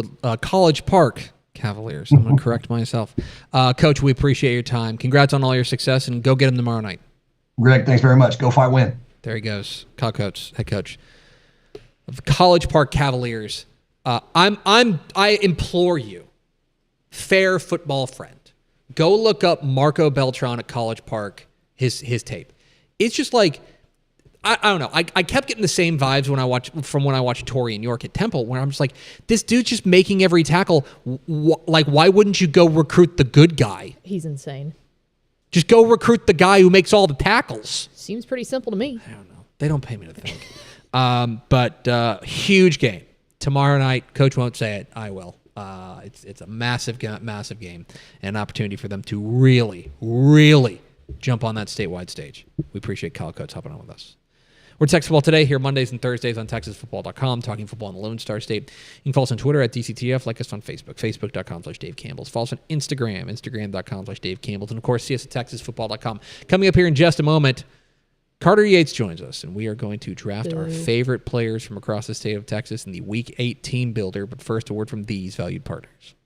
S2: College Park Cavaliers. I'm going to correct myself. Coach, we appreciate your time. Congrats on all your success, and go get them tomorrow night.
S3: Greg, thanks very much. Go fight, win.
S2: There he goes. Kyle Coates, head coach of the College Park Cavaliers. I implore you, fair football friend, go look up Marco Beltran at College Park, his tape. It's just like, I don't know. I kept getting the same vibes when I watched Torian York at Temple, where I'm just like, this dude's just making every tackle. Why wouldn't you go recruit the good guy?
S1: He's insane.
S2: Just go recruit the guy who makes all the tackles.
S1: Seems pretty simple to me.
S2: I don't know. They don't pay me to think. But huge game tomorrow night. Coach won't say it. I will. It's a massive game, and an opportunity for them to really, really jump on that statewide stage. We appreciate Kyle Coates hopping on with us. We're Texas Football Today, here Mondays and Thursdays on TexasFootball.com, talking football in the Lone Star State. You can follow us on Twitter at DCTF, like us on Facebook, Facebook.com/Dave Campbell's. Follow us on Instagram, Instagram.com/Dave Campbell's. And, of course, see us at TexasFootball.com. Coming up here in just a moment, Carter Yates joins us, and we are going to draft our favorite players from across the state of Texas in the Week 8 Team Builder. But first, a word from these valued partners.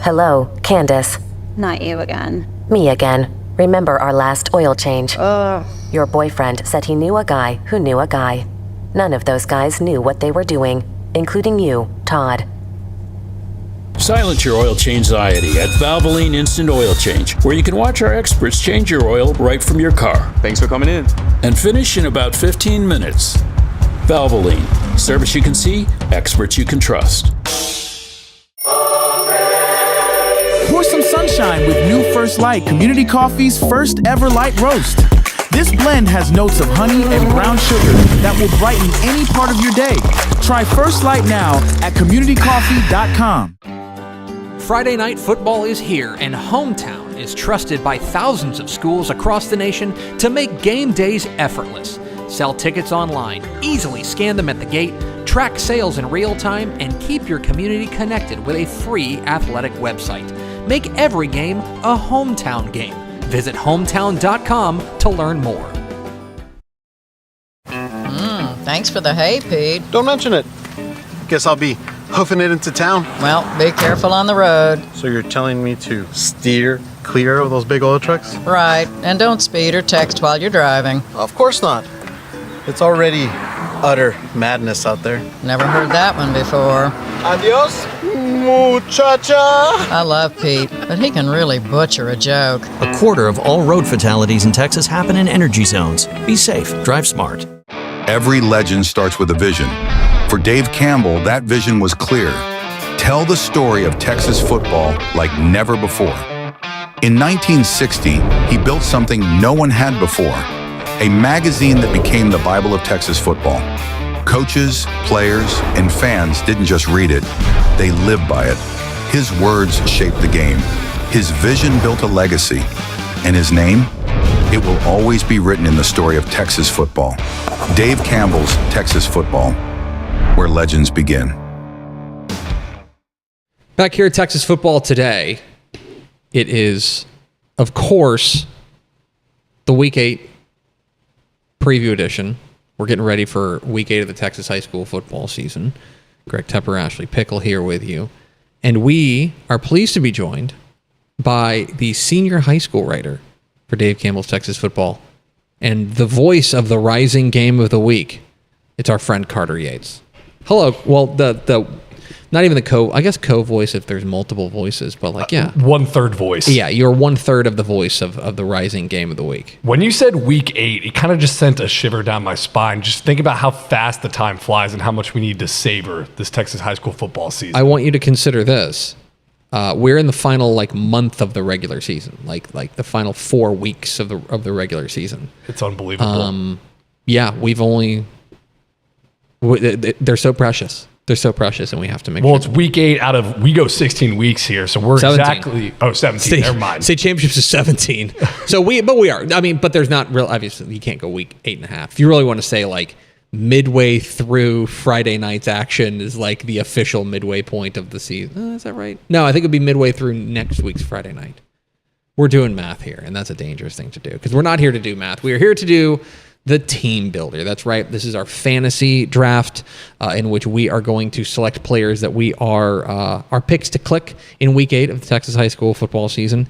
S4: Hello, Candace.
S5: Not you again.
S4: Me again. Remember our last oil change? Your boyfriend said he knew a guy who knew a guy. None of those guys knew what they were doing, including you, Todd.
S6: Silence your oil change anxiety at Valvoline Instant Oil Change, where you can watch our experts change your oil right from your car.
S7: Thanks for coming in.
S6: And finish in about 15 minutes. Valvoline. Service you can see, experts you can trust.
S8: Pour some sunshine with new First Light Community Coffee's first ever light roast. This blend has notes of honey and brown sugar that will brighten any part of your day. Try First Light now at communitycoffee.com.
S5: Friday Night Football is here, and Hometown is trusted by thousands of schools across the nation to make game days effortless. Sell tickets online, easily scan them at the gate, track sales in real time, and keep your community connected with a free athletic website. Make every game a hometown game. Visit hometown.com to learn more.
S7: Thanks for the hay, Pete.
S9: Don't mention it. Guess I'll be hoofing it into town.
S7: Well, be careful on the road.
S9: So you're telling me to steer clear of those big oil trucks?
S7: Right, and don't speed or text while you're driving.
S9: Of course not. It's already utter madness out there.
S7: Never heard that one before.
S9: Adios, muchacha.
S7: I love Pete, but he can really butcher a joke.
S10: A quarter of all road fatalities in Texas happen in energy zones. Be safe, drive smart.
S11: Every legend starts with a vision. For Dave Campbell, that vision was clear. Tell the story of Texas football like never before. In 1960, he built something no one had before, a magazine that became the Bible of Texas football. Coaches, players, and fans didn't just read it, they lived by it. His words shaped the game. His vision built a legacy. And his name? It will always be written in the story of Texas football. Dave Campbell's Texas Football, where legends begin.
S2: Back here at Texas Football Today, it is, of course, the Week 8 preview edition. We're getting ready for Week 8 of the Texas high school football season. Greg Tepper, Ashley Pickle here with you. And we are pleased to be joined by the senior high school writer for Dave Campbell's Texas Football and the voice of the rising game of the week. It's our friend Carter Yates. Hello. Well, the not even the co-voice if there's multiple voices, but like, yeah.
S12: 1/3 voice.
S2: Yeah, you're 1/3 of the voice of the rising game of the week.
S12: When you said Week 8, it kind of just sent a shiver down my spine. Just think about how fast the time flies and how much we need to savor this Texas high school football season.
S2: I want you to consider this. We're in the final month of the regular season, like the final 4 weeks of the regular season.
S12: It's unbelievable.
S2: Yeah, they're so precious. They're so precious, and we have to make sure.
S12: Well, it's Week 8 we go 16 weeks here, so we're
S2: 17.
S12: 17, never mind.
S2: State championships is 17. So we are. I mean, but there's not real, obviously, you can't go week 8.5. If you really want to say midway through Friday night's action is the official midway point of the season. Is that right? No, I think it'd be midway through next week's Friday night. We're doing math here, and that's a dangerous thing to do because we're not here to do math. We are here to do the team builder. That's right. This is our fantasy draft in which we are going to select players that we are our picks to click in Week 8 of the Texas high school football season.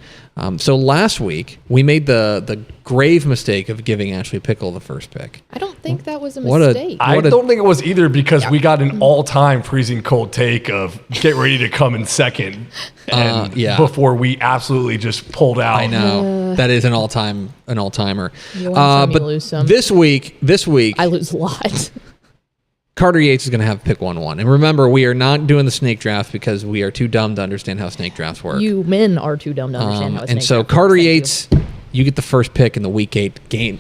S2: So last week, we made the grave mistake of giving Ashley Pickle the first pick.
S1: I don't think that was a mistake.
S12: I don't think it was either because we got an all-time freezing cold take of get ready to come in second before we absolutely just pulled out.
S2: I know. That is an all-timer.
S1: You win some, you lose some.
S2: This week,
S1: I lose a lot.
S2: Carter Yates is going to have pick 1-1. And remember, we are not doing the snake draft because we are too dumb to understand how snake drafts work.
S1: You men are too dumb to understand how a snake
S2: and so
S1: draft
S2: Carter
S1: works.
S2: Yates, you get the first pick in the Week 8 game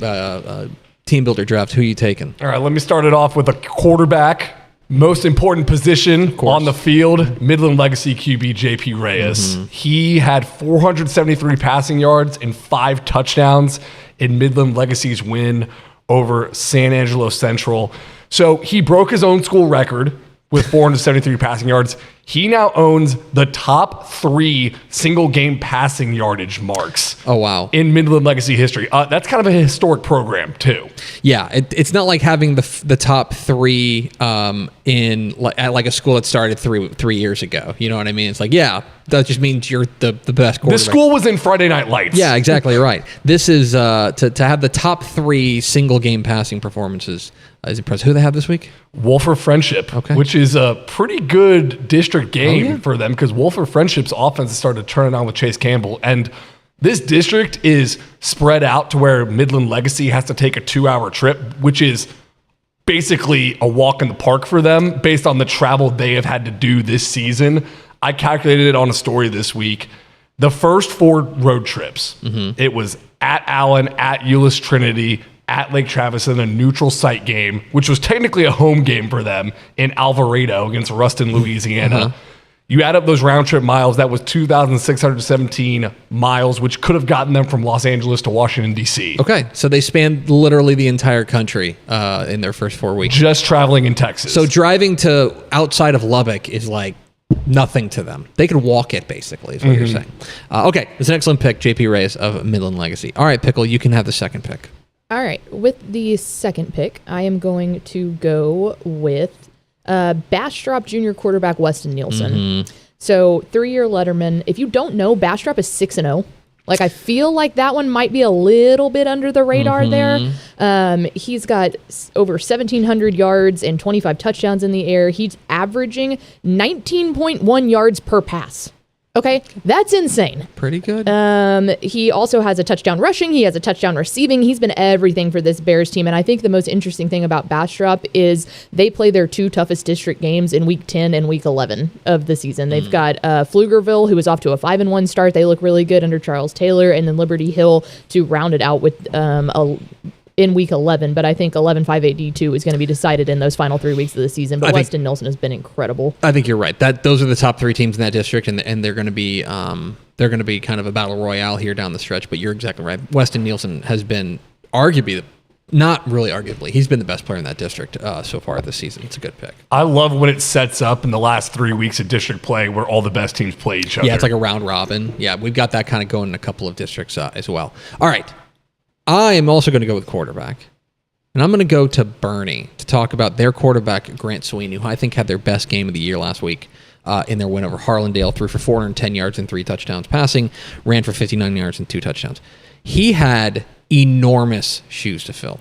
S2: team builder draft. Who are you taking?
S12: All right, let me start it off with a quarterback. Most important position on the field, Midland Legacy QB JP Reyes.
S2: Mm-hmm.
S12: He had 473 passing yards and 5 touchdowns in Midland Legacy's win over San Angelo Central. So he broke his own school record with 473 passing yards. He now owns the top 3 single game passing yardage marks.
S2: Oh, wow.
S12: In Midland Legacy history. That's kind of a historic program, too.
S2: Yeah, it's not like having the top 3 in at a school that started 3 years ago. You know what I mean? It's that just means you're the best quarterback.
S12: The school was in Friday Night Lights.
S2: Yeah, exactly right. This is to have the top 3 single game passing performances is impressive. Who do they have this week?
S12: Wolfer Friendship, which is a pretty good district game for them because Wolfer Friendship's offense has started to turn it on with Chase Campbell. And this district is spread out to where Midland Legacy has to take a 2-hour trip, which is basically a walk in the park for them based on the travel they have had to do this season. I calculated it on a story this week. The first 4 road trips, it was at Allen, at Euless Trinity, at Lake Travis in a neutral site game, which was technically a home game for them in Alvarado against Ruston, Louisiana. You add up those round trip miles, that was 2,617 miles, which could have gotten them from Los Angeles to Washington, D.C.
S2: Okay, so they spanned literally the entire country in their first 4 weeks.
S12: Just traveling in Texas.
S2: So driving to outside of Lubbock is like nothing to them. They could walk it, basically, is what you're saying. Okay, it's an excellent pick, JP Reyes of Midland Legacy. All right, Pickle, you can have the second pick.
S1: All right, with the second pick, I am going to go with Bastrop Junior quarterback Weston Nielsen. So 3-year letterman. If you don't know, Bastrop is 6-0. Like, I feel like that one might be a little bit under the radar there. He's got over 1,700 yards and 25 touchdowns in the air. He's averaging 19.1 yards per pass. Okay, that's insane.
S2: Pretty good.
S1: He also has a touchdown rushing. He has a touchdown receiving. He's been everything for this Bears team. And I think the most interesting thing about Bastrop is they play their 2 toughest district games in Week 10 and Week 11 of the season. They've got Pflugerville, who is off to a 5-1 start. They look really good under Charles Taylor. And then Liberty Hill to round it out with in Week 11, but I think 11-5-8-D2 is going to be decided in those final 3 weeks of the season. But Weston Nielsen has been incredible.
S2: I think you're right. Those are the top 3 teams in that district, and they're going to be kind of a battle royale here down the stretch. But you're exactly right. Weston Nielsen has been arguably, not really arguably, he's been the best player in that district so far this season. It's a good pick.
S12: I love when it sets up in the last 3 weeks of district play where all the best teams play each other.
S2: Yeah, it's like a round robin. Yeah, we've got that kind of going in a couple of districts as well. All right. I am also going to go with quarterback. And I'm going to go to Bernie to talk about their quarterback, Grant Sweeney, who I think had their best game of the year last week in their win over Harlandale. Threw for 410 yards and 3 touchdowns passing, ran for 59 yards and 2 touchdowns. He had enormous shoes to fill.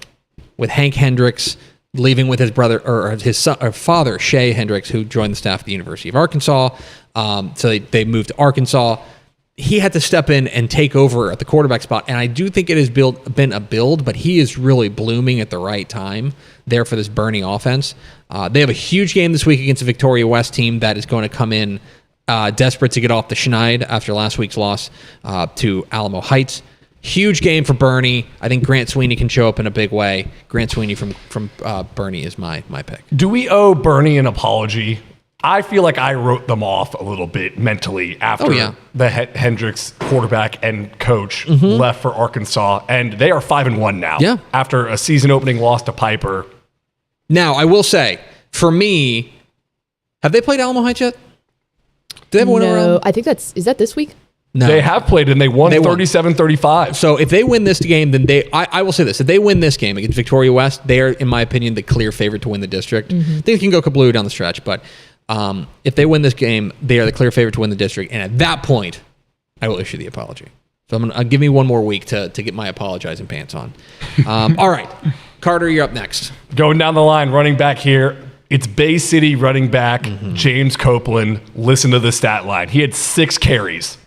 S2: With Hank Hendricks leaving with his brother, or his son, or father, Shay Hendricks, who joined the staff at the University of Arkansas. So they moved to Arkansas. He had to step in and take over at the quarterback spot. And I do think it has been a build, but he is really blooming at the right time there for this Bernie offense. They have a huge game this week against a Victoria West team that is going to come in desperate to get off the schneid after last week's loss to Alamo Heights. Huge game for Bernie. I think Grant Sweeney can show up in a big way. Grant Sweeney from Bernie is my pick.
S12: Do we owe Bernie an apology? I feel like I wrote them off a little bit mentally after the Hendricks quarterback and coach left for Arkansas, and they are 5-1 now.
S2: Yeah.
S12: After a season-opening loss to Piper.
S2: Now, I will say, for me, have they played Alamo Heights yet? Did they have one around?
S1: I think is that this week?
S12: No. They have played, and they won 37-35.
S2: So if they win this game, then I will say this. If they win this game against Victoria West, they are, in my opinion, the clear favorite to win the district. They can go kablooey down the stretch, but if they win this game, they are the clear favorite to win the district. And at that point, I will issue the apology. So give me one more week to get my apologizing pants on. All right. Carter, you're up next.
S12: Going down the line, running back here. It's Bay City running back James Copeland. Listen to the stat line. He had 6 carries,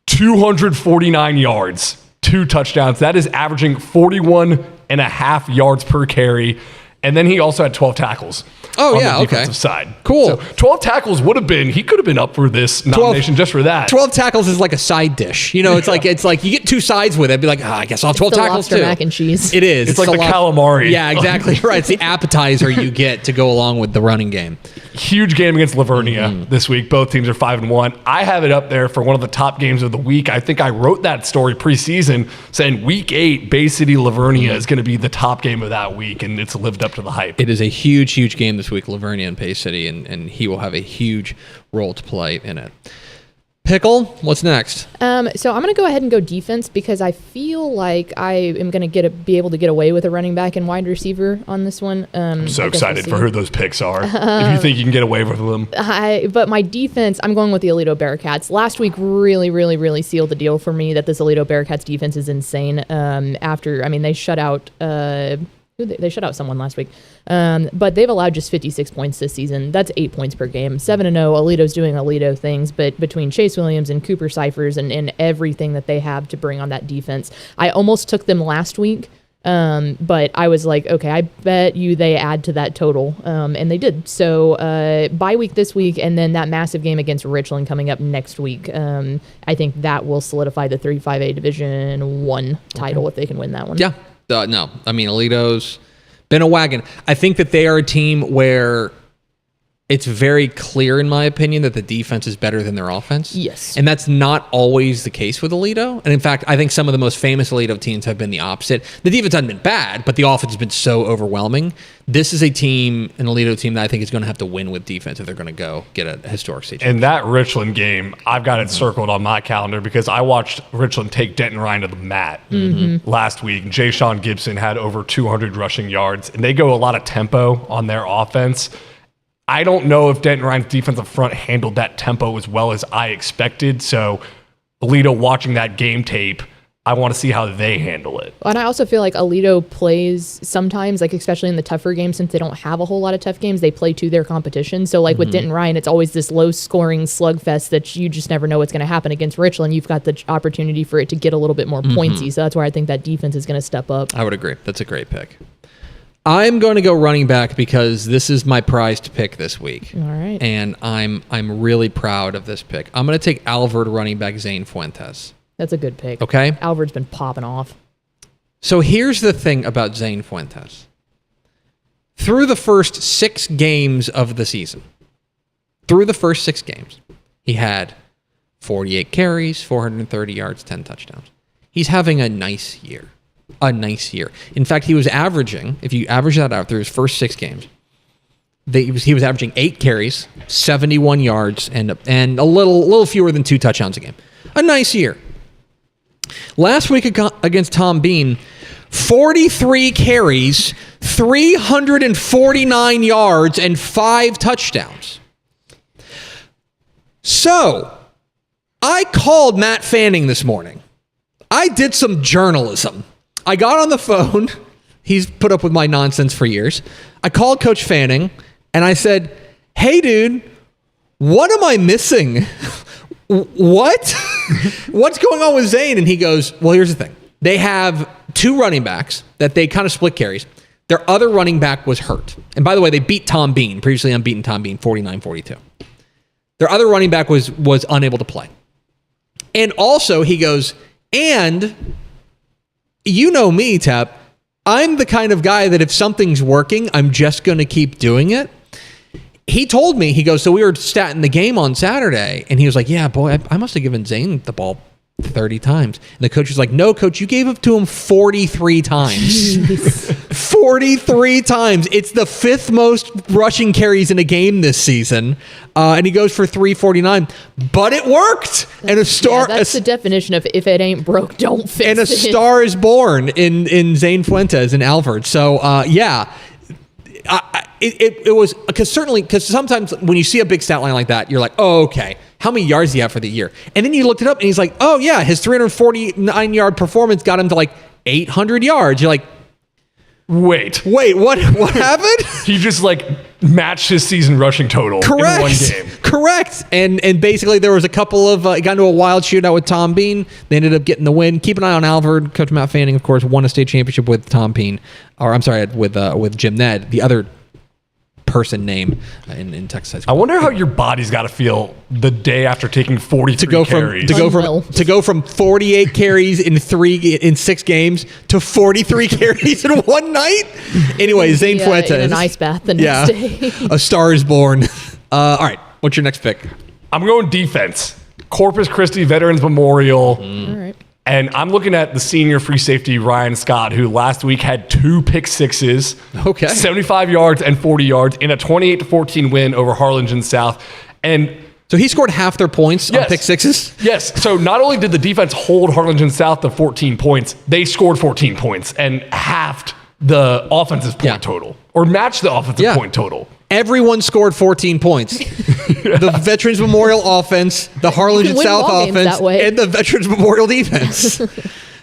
S12: 249 yards, 2 touchdowns. That is averaging 41.5 yards per carry. And then he also had 12 tackles.
S2: Oh,
S12: on the defensive side.
S2: Cool.
S12: So 12 tackles he could have been up for this nomination just for that.
S2: 12 tackles is like a side dish. You know, it's like you get 2 sides with it. Be like, I guess I'll have 12 tackles too.
S1: Mac and cheese.
S2: It is.
S12: It's like the calamari.
S2: Yeah, exactly right. It's the appetizer you get to go along with the running game.
S12: Huge game against Lavernia this week. Both teams are 5-1. I have it up there for one of the top games of the week. I think I wrote that story preseason saying Week 8, Bay City Lavernia is going to be the top game of that week, and it's lived up to the hype.
S2: It is a huge, huge game this week, Lavernia and Bay City, and he will have a huge role to play in it. Pickle, what's next?
S1: So I'm going to go ahead and go defense because I feel like I am going to be able to get away with a running back and wide receiver on this one.
S12: I'm so excited for who those picks are. If you think you can get away with them.
S1: But my defense, I'm going with the Aledo Bearcats. Last week really, really, really sealed the deal for me that this Aledo Bearcats defense is insane. They shut out... They shut out someone last week. But they've allowed just 56 points this season. That's 8 points per game. 7-0. Aledo's doing Aledo things, but between Chase Williams and Cooper Cyphers and everything that they have to bring on that defense, I almost took them last week. But I was like, okay, I bet you they add to that total. And they did. So bye week this week, and then that massive game against Richland coming up next week. I think that will solidify the 3-5A Division 1 title if they can win that one.
S2: Yeah. No, I mean, Aledo's been a wagon. I think that they are a team where it's very clear, in my opinion, that the defense is better than their offense.
S1: Yes.
S2: And that's not always the case with Aledo. And in fact, I think some of the most famous Aledo teams have been the opposite. The defense hasn't been bad, but the offense has been so overwhelming. This is a team, an Aledo team, that I think is going to have to win with defense if they're going to go get a historic state championship.
S12: And that Richland game, I've got it circled on my calendar because I watched Richland take Denton Ryan to the mat last week. Jay Sean Gibson had over 200 rushing yards, and they go a lot of tempo on their offense. I don't know if Denton Ryan's defensive front handled that tempo as well as I expected. So, Aledo, watching that game tape, I want to see how they handle it.
S1: And I also feel like Aledo plays sometimes, like especially in the tougher games, since they don't have a whole lot of tough games, they play to their competition. So like with Denton Ryan, it's always this low-scoring slugfest that you just never know what's going to happen. Against Richland, you've got the opportunity for it to get a little bit more pointsy. So that's where I think that defense is going to step up.
S2: I would agree. That's a great pick. I'm going to go running back because this is my prized pick this week.
S1: All right.
S2: And I'm really proud of this pick. I'm going to take Alvord running back Zane Fuentes.
S1: That's a good pick.
S2: Okay.
S1: Alvord's been popping off.
S2: So here's the thing about Zane Fuentes. Through the first 6 games of the season, he had 48 carries, 430 yards, 10 touchdowns. He's having a nice year. In fact, he was averaging, if you average that out through his first 6 games, he was averaging 8 carries, 71 yards, and a little fewer than 2 touchdowns a game. A nice year. Last week against Tom Bean, 43 carries, 349 yards, and 5 touchdowns. So, I called Matt Fanning this morning. I did some journalism. I got on the phone. He's put up with my nonsense for years. I called Coach Fanning, and I said, hey, dude, what am I missing? What? What's going on with Zane? And he goes, well, here's the thing. They have 2 running backs that they kind of split carries. Their other running back was hurt. And by the way, they beat Tom Bean, previously unbeaten Tom Bean, 49-42. Their other running back was unable to play. And also, he goes, and you know me, Tap, I'm the kind of guy that if something's working, I'm just going to keep doing it. He told me, he goes, so we were statting the game on Saturday, and he was like, yeah, boy, I must have given Zane the ball 30 times. And the coach was like, no, coach, you gave it to him 43 times. 43 times. It's the 5th most rushing carries in a game this season. And he goes for 349. But it worked. And a star.
S1: Yeah, that's the definition of if it ain't broke, don't fix it.
S2: And a star is born in Zane Fuentes and Alvord. So, yeah. It was because sometimes when you see a big stat line like that, you're like, oh, okay, how many yards do you have for the year? And then you looked it up and he's like, oh yeah, his 349 yard performance got him to like 800 yards. You're like,
S12: wait,
S2: what happened?
S12: He just like matched his season rushing total in one game.
S2: Correct. And basically there was a couple of, got into a wild shootout with Tom Bean. They ended up getting the win. Keep an eye on Alvord. Coach Matt Fanning, of course, won a state championship with Tom Bean, or I'm sorry, with Jim Ned, the other person name in Texas high school.
S12: I wonder how your body's got to feel the day after taking 43 carries.
S2: To go from 48 carries in 6 games to 43 carries in one night. Anyway, Zane Fuentes.
S1: In an ice bath the next day.
S2: A star is born. All right, what's your next pick?
S12: I'm going defense. Corpus Christi Veterans Memorial.
S1: All right.
S12: And I'm looking at the senior free safety, Ryan Scott, who last week had 2 pick sixes, 75 yards and 40 yards in a 28-14 win over Harlingen South. And
S2: so he scored half their points on pick sixes?
S12: Yes. So not only did the defense hold Harlingen South to 14 points, they scored 14 points and halved the offensive point total, or matched the offensive point total.
S2: Everyone scored 14 points. The Veterans Memorial offense, the Harlingen South offense, and the Veterans Memorial defense.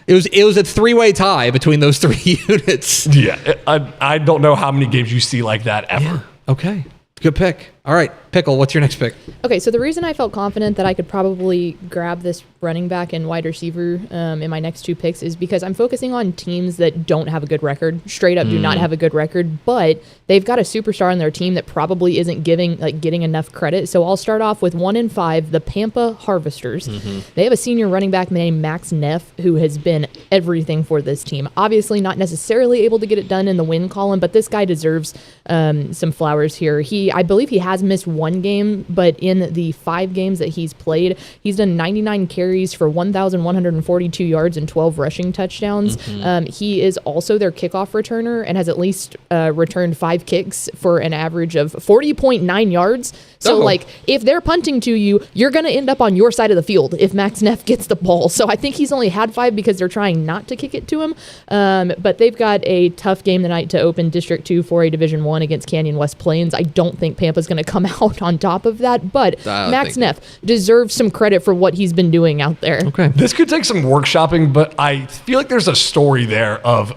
S2: It was a 3-way tie between those 3 units.
S12: Yeah, I don't know how many games you see like that ever.
S2: Yeah. Okay, good pick. All right, Pickle, what's your next pick?
S1: Okay, so the reason I felt confident that I could probably grab this running back and wide receiver in my next 2 picks is because I'm focusing on teams that don't have a good record, straight up do not have a good record, but they've got a superstar on their team that probably isn't getting enough credit. So I'll start off with 1-5, the Pampa Harvesters. They have a senior running back named Max Neff who has been everything for this team. Obviously not necessarily able to get it done in the win column, but this guy deserves some flowers here. I believe he has missed one game, but in the 5 games that he's played, he's done 99 carries for 1,142 yards and 12 rushing touchdowns. He is also their kickoff returner and has at least returned 5 kicks for an average of 40.9 yards. So, if they're punting to you, you're going to end up on your side of the field if Max Neff gets the ball. So I think he's only had 5 because they're trying not to kick it to him. But they've got a tough game tonight to open District 2 for a Division 1 against Canyon West Plains. I don't think Pampa's going to come out on top of that, but Max Neff deserves some credit for what he's been doing out there.
S12: Okay. This could take some workshopping, but I feel like there's a story there of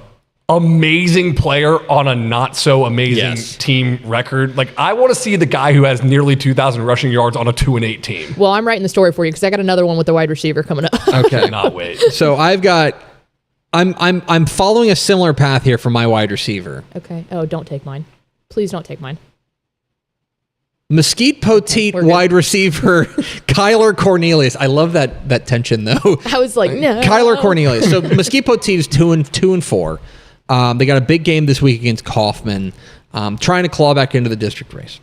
S12: amazing player on a not so amazing team record. Like, I want to see the guy who has nearly 2,000 rushing yards on a 2-8 team.
S1: Well, I'm writing the story for you because I got another one with the wide receiver coming up.
S2: Okay.
S12: Not wait.
S2: So I'm following a similar path here for my wide receiver.
S1: Okay. Oh, don't take mine. Please don't take mine.
S2: Mesquite Poteet wide receiver Kyler Cornelius. I love that tension though.
S1: I was like, no.
S2: Kyler Cornelius. So Mesquite Poteet is 2-4. They got a big game this week against Kaufman, trying to claw back into the district race.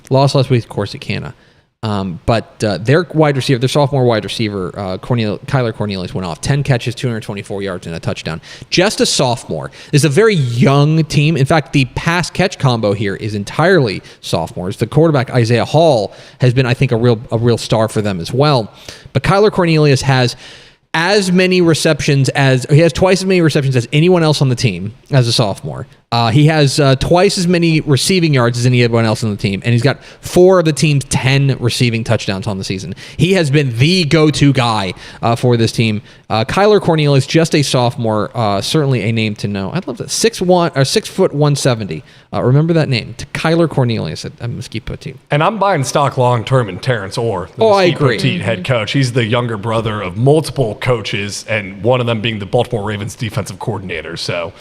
S2: Lost last week, of course, at Cana. But their wide receiver, their sophomore wide receiver, Kyler Cornelius, went off 10 catches, 224 yards, and a touchdown. Just a sophomore. This is a very young team. In fact, the pass catch combo here is entirely sophomores. The quarterback Isaiah Hall has been, I think, a real star for them as well. But Kyler Cornelius has as many receptions he has twice as many receptions as anyone else on the team as a sophomore. He has twice as many receiving yards as anyone else on the team, and he's got 4 of the team's 10 receiving touchdowns on the season. He has been the go-to guy for this team. Kyler Cornelius, just a sophomore, certainly a name to know. I'd love that. 6 foot 170. Remember that name, Kyler Cornelius at Mesquite Poteet.
S12: And I'm buying stock long term in Terrence Orr, the
S2: I
S12: Mesquite
S2: agree.
S12: Poteet head coach. He's the younger brother of multiple coaches, and one of them being the Baltimore Ravens defensive coordinator. So.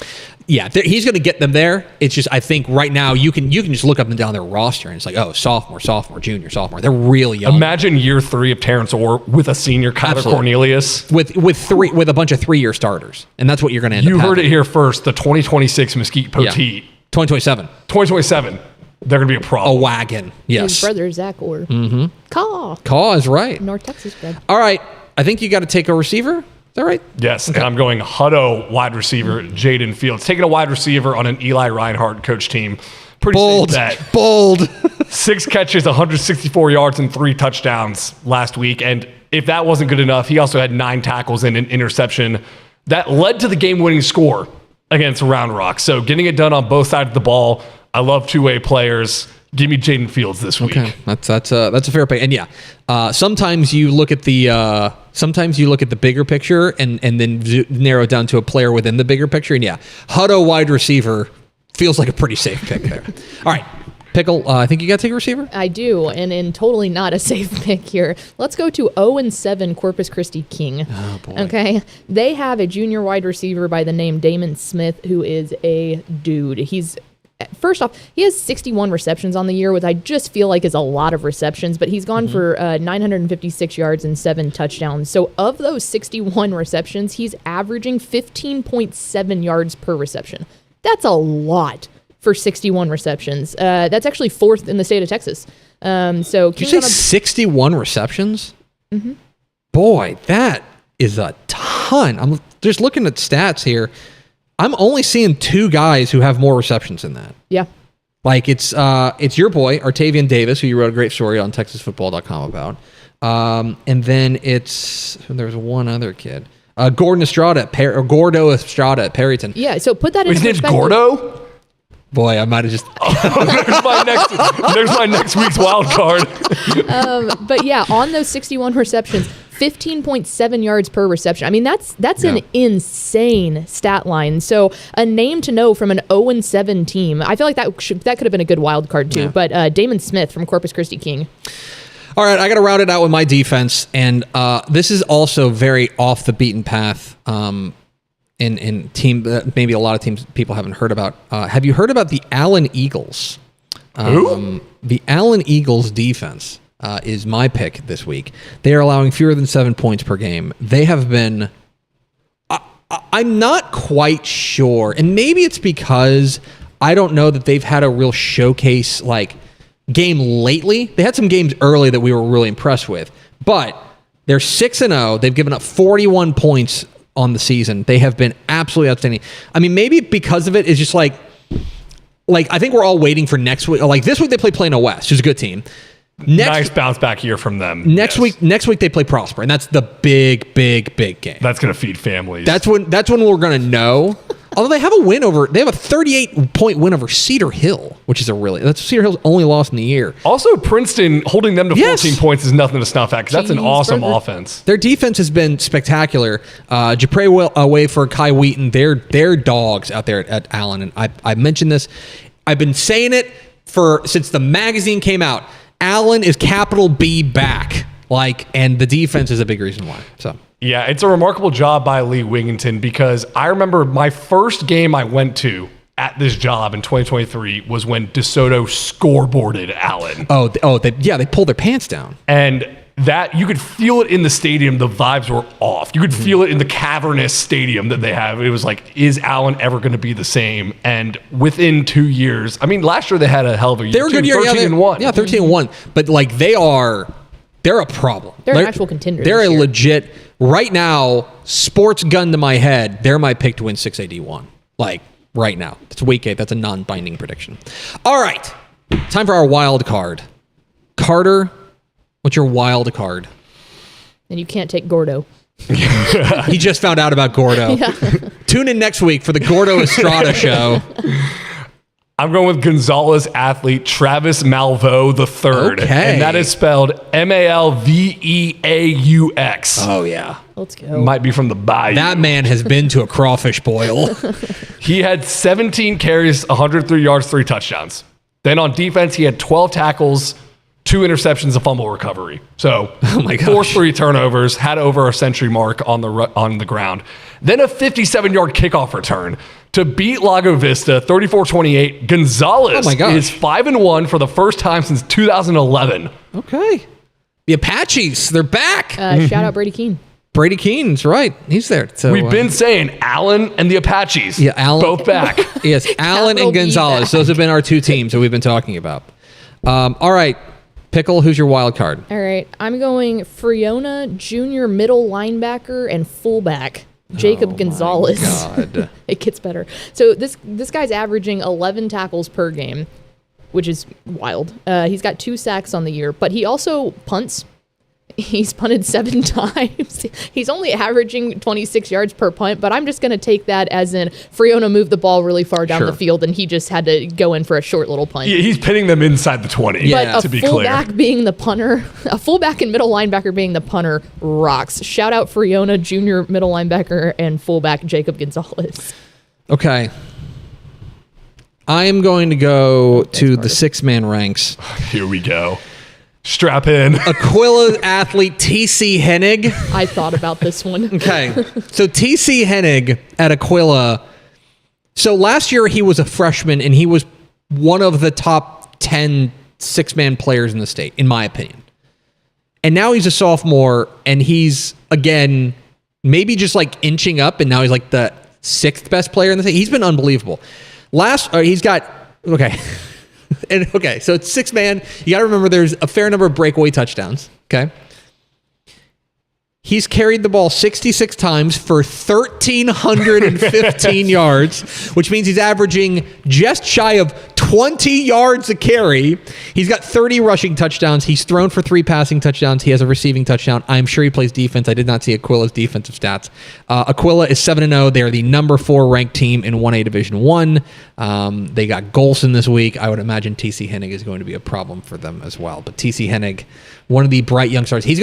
S2: Yeah, he's going to get them there. It's just, I think right now you can just look up and down their roster and it's like, oh, sophomore, junior, sophomore. They're really young.
S12: Imagine year 3 of Terrence Orr with a senior Kyler Cornelius.
S2: With a bunch of 3-year starters. And that's what you're going to end up
S12: You heard
S2: having.
S12: it here first, the 2026 Mesquite Poteet.
S2: Yeah. 2027.
S12: 2027. They're going to be a problem.
S2: A wagon. Yes.
S1: His brother, Zach Orr.
S2: Mm-hmm.
S1: Caw
S2: is right.
S1: North Texas bred.
S2: All right. I think you got to take a receiver. Is that right?
S12: Yes, okay. And I'm going Hutto wide receiver, Jaden Fields. Taking a wide receiver on an Eli Reinhardt coach team. Pretty
S2: bold.
S12: safe bet.
S2: Bold.
S12: 6 catches, 164 yards, and 3 touchdowns last week. And if that wasn't good enough, he also had 9 tackles and an interception that led to the game-winning score against Round Rock. So getting it done on both sides of the ball. I love two-way players. Give me Jaden Fields this week.
S2: Okay, that's a fair pick. And yeah, sometimes you look at the bigger picture and then narrow it down to a player within the bigger picture. And yeah, Hutto wide receiver feels like a pretty safe pick there. All right, Pickle, I think you got to take a receiver.
S1: I do, and totally not a safe pick here. Let's go to 0-7 Corpus Christi King.
S2: Oh boy.
S1: Okay, they have a junior wide receiver by the name Damon Smith, who is a dude. First off, he has 61 receptions on the year, which I just feel like is a lot of receptions, but he's gone for 956 yards and 7 touchdowns. So of those 61 receptions, he's averaging 15.7 yards per reception. That's a lot for 61 receptions. That's actually 4th in the state of Texas.
S2: Did you say 61 receptions?
S1: Mm-hmm.
S2: Boy, that is a ton. I'm just looking at stats here. I'm only seeing 2 guys who have more receptions than that.
S1: Yeah.
S2: Like it's your boy, Artavian Davis, who you wrote a great story on TexasFootball.com about. And then there's one other kid. Gordo Estrada at Perryton.
S1: Yeah, so put that in
S12: His name's
S1: perspective.
S12: Gordo?
S2: Boy, I might have just...
S12: there's my next week's wild card.
S1: But yeah, on those 61 receptions, 15.7 yards per reception. I mean, that's an insane stat line. So a name to know from an 0-7 team. I feel like that could have been a good wild card too. Yeah. But Damon Smith from Corpus Christi King.
S2: All right, I got to round it out with my defense, and this is also very off the beaten path. In team that maybe a lot of teams people haven't heard about. Have you heard about the Allen Eagles?
S12: Who?
S2: The Allen Eagles defense is my pick this week. They are allowing fewer than 7 points per game. They have been... I'm not quite sure, and maybe it's because I don't know that they've had a real showcase, like, game lately. They had some games early that we were really impressed with, but they're 6-0. They've given up 41 points on the season. They have been absolutely outstanding. I mean, maybe because of it, it's just like I think we're all waiting for next week. Like this week they play Plano West, who's a good team.
S12: Nice bounce back year from them.
S2: Next week they play Prosper, and that's the big game.
S12: That's going to feed families.
S2: That's when we're going to know. Although they have a 38-point win over Cedar Hill, which is that's Cedar Hill's only loss in the year.
S12: Also, Princeton holding them to 14 points is nothing to snuff at because that's an awesome offense.
S2: Their defense has been spectacular. Japre away for Kai Wheaton. They're dogs out there at Allen, and I mentioned this. I've been saying it since the magazine came out. Allen is capital B back, and the defense is a big reason why. So.
S12: Yeah, it's a remarkable job by Lee Wigington because I remember my first game I went to at this job in 2023 was when DeSoto scoreboarded Allen.
S2: They pulled their pants down.
S12: And that you could feel it in the stadium. The vibes were off. You could feel it in the cavernous stadium that they have. It was like, is Allen ever going to be the same? And within 2 years, I mean, last year they had a hell of a year.
S2: They were a good year.
S12: 13-1.
S2: Yeah, 13-1. But they're a problem.
S1: They're an actual contender.
S2: They're a legit. Right now, sports gun to my head, they're my pick to win 6AD1. Right now. That's week 8. That's a non-binding prediction. All right. Time for our wild card. Carter, what's your wild card?
S1: And you can't take Gordo.
S2: He just found out about Gordo. Yeah. Tune in next week for the Gordo Estrada show.
S12: I'm going with Gonzalez athlete Travis Malveaux III.
S2: Okay.
S12: And that is spelled Malveaux.
S2: Oh, yeah.
S1: Let's go.
S12: Might be from the Bayou.
S2: That man has been to a crawfish boil.
S12: He had 17 carries, 103 yards, 3 touchdowns. Then on defense, he had 12 tackles, 2 interceptions, a fumble recovery. So, forced 3 turnovers, had over a century mark on the ground. Then a 57-yard kickoff return to beat Lago Vista 34-28. Gonzalez is 5-1 for the first time since 2011.
S2: Okay. The Apaches, they're back.
S1: Shout out Brady Keene.
S2: Brady Keene's right. He's there. So
S12: we've been saying Allen and the Apaches.
S2: Yeah, Allen,
S12: both back.
S2: Yes, Allen and Gonzalez. Those have been our 2 teams that we've been talking about. All right. Pickle, who's your wild card?
S1: All right. I'm going Friona, junior middle linebacker and fullback. Jacob Gonzalez.
S2: God.
S1: It gets better. So this guy's averaging 11 tackles per game, which is wild. He's got 2 sacks on the year, but he also punts. He's punted 7 times. He's only averaging 26 yards per punt, but I'm just going to take that as in Friona moved the ball really far down the field, and he just had to go in for a short little punt.
S12: Yeah, he's pinning them inside the 20, to be clear. Fullback being the punter, a fullback and middle linebacker being the punter rocks. Shout out Friona, junior middle linebacker, and fullback Jacob Gonzalez.
S2: Okay. I am going to go to the 6-man ranks.
S12: Here we go. Strap in.
S2: Aquila athlete T.C. Hennig.
S1: I thought about this one.
S2: Okay. So T.C. Hennig at Aquila. So last year he was a freshman and he was one of the top 10 6-man players in the state, in my opinion. And now he's a sophomore and he's, again, maybe just inching up, and now he's the 6th best player in the state. He's been unbelievable. He's got, okay. And so it's 6-man. You got to remember there's a fair number of breakaway touchdowns. Okay. He's carried the ball 66 times for 1,315 yards, which means he's averaging just shy of 20 yards a carry. He's got 30 rushing touchdowns. He's thrown for 3 passing touchdowns. He has a receiving touchdown. I'm sure he plays defense. I did not see Aquila's defensive stats. Aquila is 7-0. They are the number 4 ranked team in 1A Division 1. They got Golson this week. I would imagine T.C. Hennig is going to be a problem for them as well. But T.C. Hennig, one of the bright young stars, because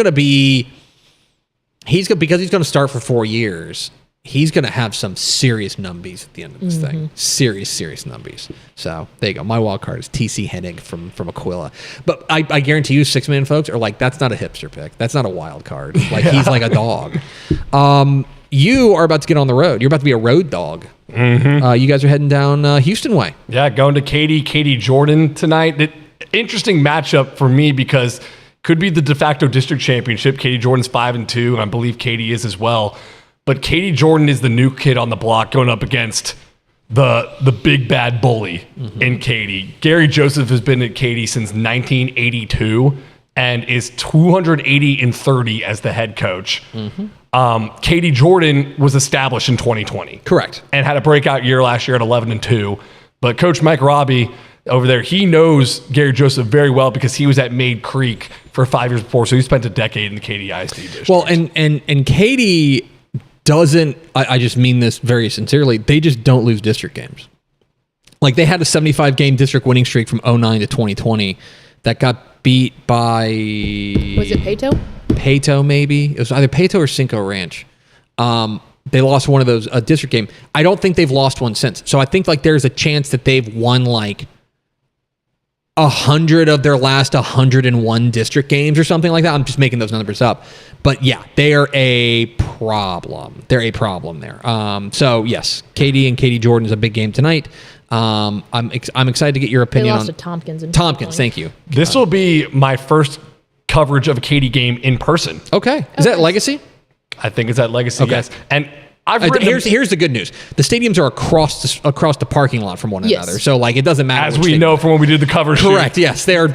S2: he's going to start for 4 years, he's going to have some serious numbies at the end of this thing. Serious numbies. So there you go. My wild card is T.C. Hennig from Aquila. But I guarantee you 6-man folks are that's not a hipster pick. That's not a wild card. He's like a dog. You are about to get on the road. You're about to be a road dog. Mm-hmm. You guys are heading down Houston way.
S12: Yeah, going to Katy Jordan tonight. Interesting matchup for me because could be the de facto district championship. Katy Jordan's 5-2, and I believe Katy is as well. But Katy Jordan is the new kid on the block going up against the big bad bully in Katy. Gary Joseph has been at Katy since 1982 and is 280-30 as the head coach. Katy Jordan was established in 2020.
S2: Correct.
S12: And had a breakout year last year at 11-2. But Coach Mike Robbie over there, he knows Gary Joseph very well because he was at Maid Creek for 5 years before. So he spent a decade in the Katy ISD district.
S2: Well, and Katy doesn't, I just mean this very sincerely, they just don't lose district games. Like they had a 75-game district winning streak from 2009 to 2020 that got beat by...
S1: Was it Pato?
S2: Pato, maybe. It was either Pato or Cinco Ranch. They lost one of those, a district game. I don't think they've lost one since. So I think like there's a chance that they've won like 100 of their last 101 district games or something like that. I'm just making those numbers up. But yeah, they are a problem. They're a problem there. So yes, Katy and Katy Jordan is a big game tonight. I'm excited to get your opinion
S1: They lost
S2: on
S1: to Tompkins.
S2: Tompkins. Thank you.
S12: This will be my first coverage of a Katy game in person.
S2: Okay. Is that Legacy?
S12: I think it's at Legacy,
S2: Okay.
S12: yes. And I've
S2: here's the good news. The stadiums are across the parking lot from one
S1: Yes.
S2: another. So like it doesn't matter.
S12: As we know from when we did the cover shoot.
S2: Correct. Yes, they're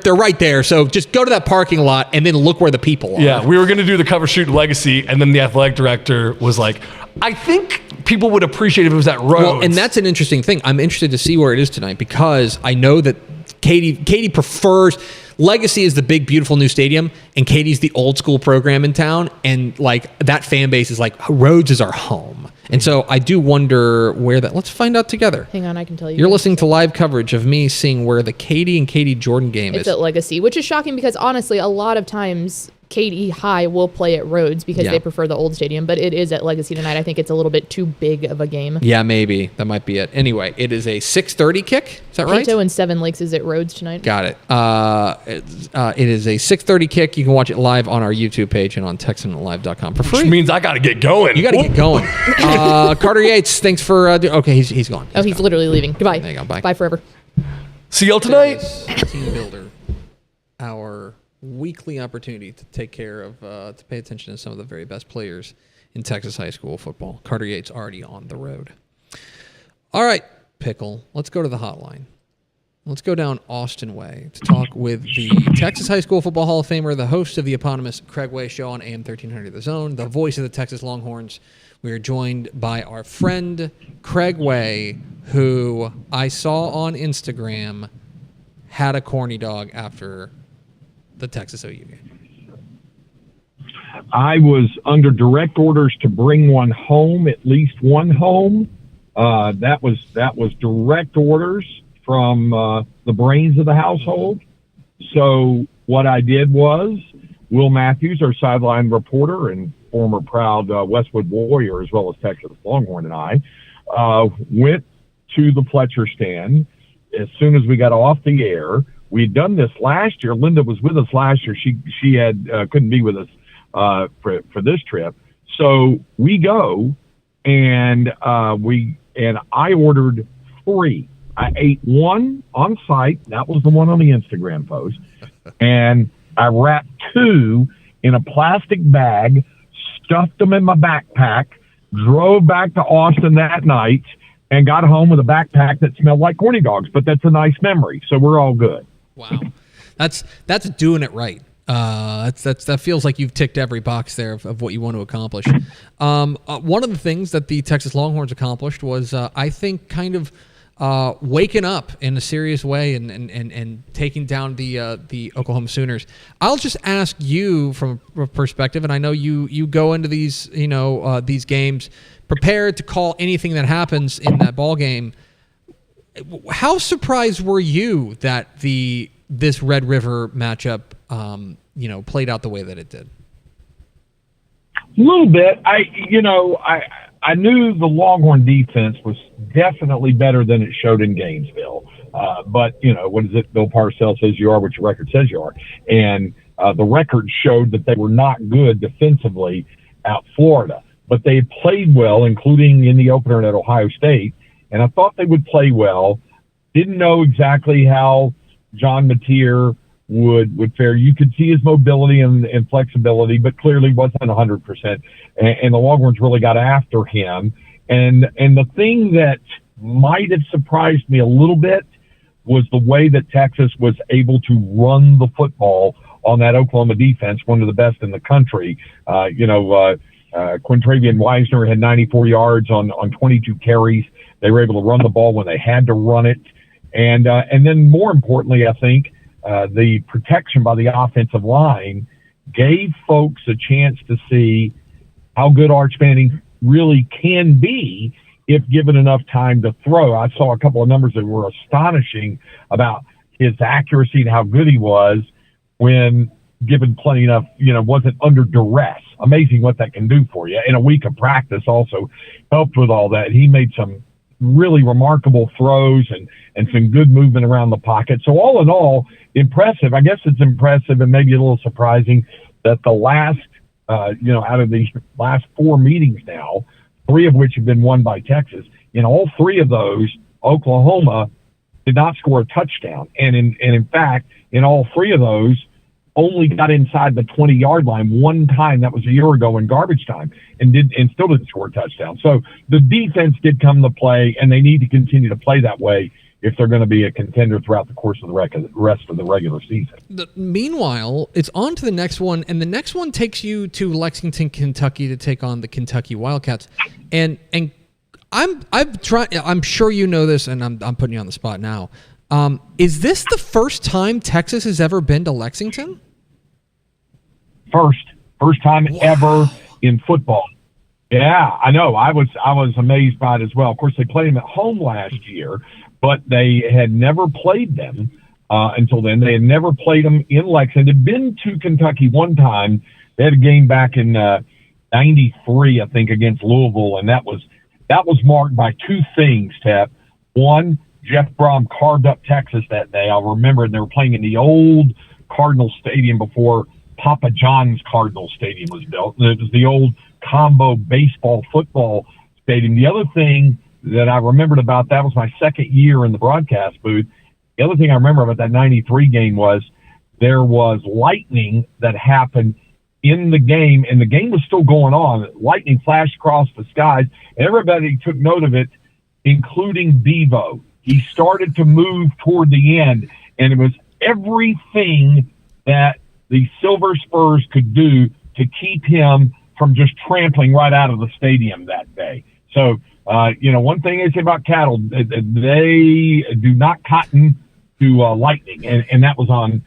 S2: right there. So just go to that parking lot and then look where the people are.
S12: Yeah, we were going to do the cover shoot at Legacy, and then the athletic director was like, I think people would appreciate if it was at Rhodes.
S2: Well, and that's an interesting thing. I'm interested to see where it is tonight because I know that Katy prefers... Legacy is the big, beautiful new stadium, and Katy's the old school program in town. And like that fan base is like, Rhodes is our home. And so I do wonder where that, let's find out together.
S1: Hang on, I can tell you.
S2: You're listening to live coverage of me seeing where the Katy and Katy Jordan game is.
S1: It's at Legacy, which is shocking because honestly, a lot of times Katy High will play at Rhodes because they prefer the old stadium, but it is at Legacy tonight. I think it's a little bit too big of a game.
S2: Yeah, maybe. That might be it. Anyway, it is a 6:30 kick. Is that right?
S1: Pato and Seven Lakes is at Rhodes tonight.
S2: Got it. It is a 6:30 kick. You can watch it live on our YouTube page and on TexanLive.com for free.
S12: Which means I got to get going.
S2: You got to get going. Carter Yates, thanks for... okay, he's gone.
S1: He's literally leaving. Goodbye.
S2: There you go. Bye.
S1: Bye forever.
S12: See y'all tonight.
S2: Team Builder, our weekly opportunity to take care of, to pay attention to some of the very best players in Texas high school football. Carter Yates already on the road. All right, Pickle, let's go to the hotline. Let's go down Austin Way to talk with the Texas High School Football Hall of Famer, the host of the eponymous Craig Way Show on AM 1300 The Zone, the voice of the Texas Longhorns. We are joined by our friend Craig Way, who I saw on Instagram had a corny dog after the Texas OU game.
S13: I was under direct orders to bring one home, at least one home. That was direct orders from the brains of the household. So what I did was, Will Matthews, our sideline reporter and former proud Westwood Warrior, as well as Texas Longhorn, and I went to the Fletcher stand as soon as we got off the air. We'd done this last year. Linda was with us last year. She had couldn't be with us for this trip. So we go and I ordered 3. I ate one on site. That was the one on the Instagram post. And I wrapped 2 in a plastic bag, stuffed them in my backpack, drove back to Austin that night, and got home with a backpack that smelled like corny dogs. But that's a nice memory, so we're all good.
S2: Wow, that's doing it right. That feels like you've ticked every box there of what you want to accomplish. One of the things that the Texas Longhorns accomplished was, I think, kind of waking up in a serious way and taking down the Oklahoma Sooners. I'll just ask you from a perspective, and I know you go into these these games prepared to call anything that happens in that ball game. How surprised were you that this Red River matchup played out the way that it did?
S13: A little bit. I knew the Longhorn defense was definitely better than it showed in Gainesville. But what is it? Bill Parcells says you are what your record says you are. And the record showed that they were not good defensively at Florida. But they played well, including in the opener at Ohio State. And I thought they would play well. Didn't know exactly how John Mateer would fare. You could see his mobility and flexibility, but clearly wasn't 100%. And the Longhorns really got after him. And the thing that might have surprised me a little bit was the way that Texas was able to run the football on that Oklahoma defense, one of the best in the country. Quintravian Weisner had 94 yards on 22 carries. They were able to run the ball when they had to run it. And then more importantly, I think the protection by the offensive line gave folks a chance to see how good Arch Manning really can be if given enough time to throw. I saw a couple of numbers that were astonishing about his accuracy and how good he was when given plenty enough, wasn't under duress. Amazing what that can do for you. And a week of practice also helped with all that. He made some really remarkable throws and some good movement around the pocket. So all in all, impressive. I guess it's impressive and maybe a little surprising that the last, out of the last 4 meetings now, 3 of which have been won by Texas, in all 3 of those, Oklahoma did not score a touchdown. And in fact, in all 3 of those, only got inside the 20-yard line one time. That was a year ago in garbage time, and still didn't score a touchdown. So the defense did come to play, and they need to continue to play that way if they're going to be a contender throughout the course of the rest of the regular season.
S2: Meanwhile, it's on to the next one, and the next one takes you to Lexington, Kentucky to take on the Kentucky Wildcats. And I'm sure you know this, and I'm putting you on the spot now. Is this the first time Texas has ever been to Lexington?
S13: First time ever in football. Yeah, I know. I was amazed by it as well. Of course, they played them at home last year, but they had never played them until then. They had never played them in Lexington. They'd been to Kentucky one time. They had a game back in '93, I think, against Louisville, and that was marked by 2 things, Tep. One, Jeff Brom carved up Texas that day. I'll remember, and they were playing in the old Cardinal Stadium before Papa John's Cardinal Stadium was built. It was the old combo baseball football stadium. The other thing that I remembered about that was my second year in the broadcast booth. The other thing I remember about that '93 game was there was lightning that happened in the game, and the game was still going on. Lightning flashed across the skies, and everybody took note of it, including Bevo. He started to move toward the end, and it was everything that the Silver Spurs could do to keep him from just trampling right out of the stadium that day. So, one thing they say about cattle, they do not cotton to lightning, and that was on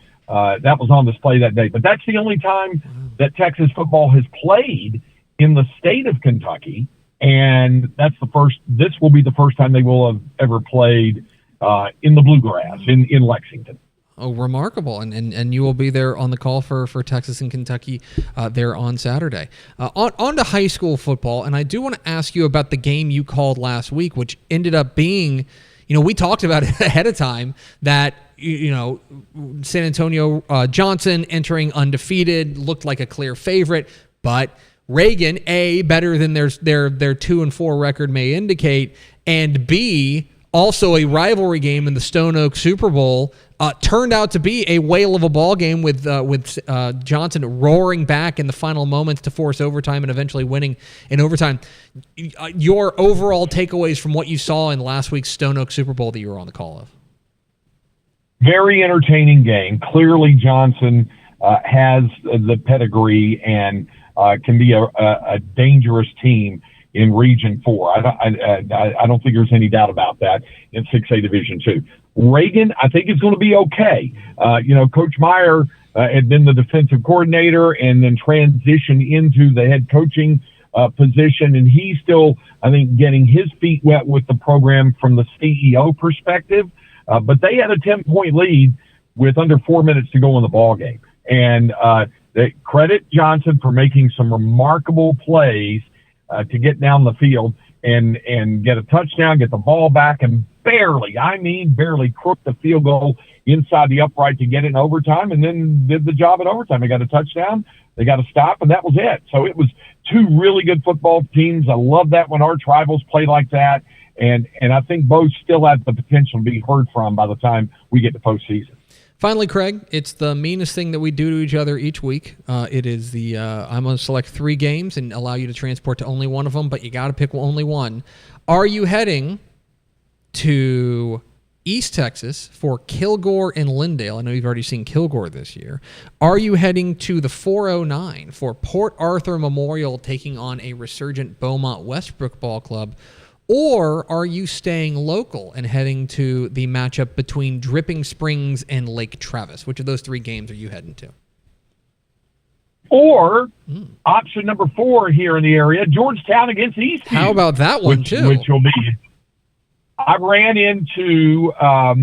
S13: display that day. But that's the only time that Texas football has played in the state of Kentucky, and that's this will be the first time they will have ever played in the Bluegrass in Lexington.
S2: Oh, remarkable. And you will be there on the call for Texas and Kentucky there on Saturday. On to high school football, and I do want to ask you about the game you called last week, which ended up being, we talked about it ahead of time, that, San Antonio Johnson entering undefeated, looked like a clear favorite, but Reagan, A, better than their 2-4 record may indicate, and B, also a rivalry game in the Stone Oak Super Bowl, turned out to be a whale of a ball game with Johnson roaring back in the final moments to force overtime and eventually winning in overtime. Your overall takeaways from what you saw in last week's Stone Oak Super Bowl that you were on the call of?
S13: Very entertaining game. Clearly, Johnson has the pedigree and can be a dangerous team in Region 4. I don't think there's any doubt about that in 6A Division 2. Reagan, I think, is going to be okay. Coach Meyer had been the defensive coordinator and then transitioned into the head coaching position, and he's still, I think, getting his feet wet with the program from the CEO perspective. But they had a 10-point lead with under 4 minutes to go in the ball game. And they credit Johnson for making some remarkable plays to get down the field and get a touchdown, get the ball back, and barely crooked the field goal inside the upright to get it in overtime, and then did the job in overtime. They got a touchdown, they got a stop, and that was it. So it was 2 really good football teams. I love that when our rivals play like that, and I think both still have the potential to be heard from by the time we get to postseason.
S2: Finally, Craig, it's the meanest thing that we do to each other each week. It is the I'm going to select 3 games and allow you to transport to only one of them, but you got to pick only one. Are you heading to East Texas for Kilgore and Lindale? I know you've already seen Kilgore this year. Are you heading to the 409 for Port Arthur Memorial taking on a resurgent Beaumont Westbrook Ball Club? Or are you staying local and heading to the matchup between Dripping Springs and Lake Travis? Which of those 3 games are you heading to?
S13: Or option number 4 here in the area, Georgetown against Eastview.
S2: How about that one, too?
S13: Which will be... I ran into, a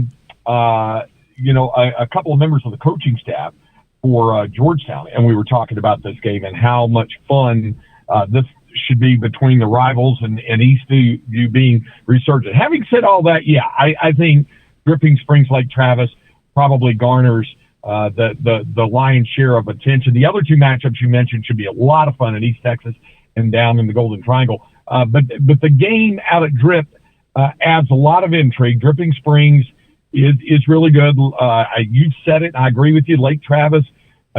S13: couple of members of the coaching staff for Georgetown, and we were talking about this game and how much fun this should be between the rivals and Eastview being resurgent. Having said all that, I think Dripping Springs Lake Travis probably garners the lion's share of attention. The other 2 matchups you mentioned should be a lot of fun in East Texas and down in the Golden Triangle. But the game out at Drip adds a lot of intrigue. Dripping Springs is really good. You've said it. I agree with you. Lake Travis,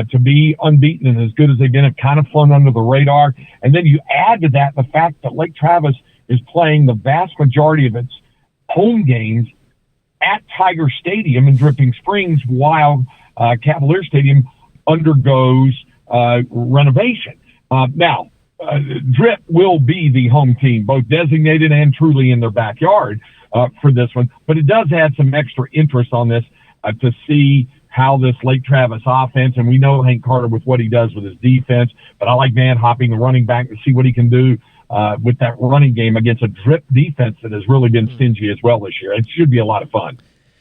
S13: to be unbeaten and as good as they've been, have kind of flown under the radar. And then you add to that the fact that Lake Travis is playing the vast majority of its home games at Tiger Stadium in Dripping Springs while Cavalier Stadium undergoes renovation. Now, Drip will be the home team, both designated and truly in their backyard for this one. But it does add some extra interest on this to see how this Lake Travis offense, and we know Hank Carter with what he does with his defense, but I like Van Hopping, the running back, to see what he can do with that running game against a Drip defense that has really been stingy as well this year. It should be a lot of fun.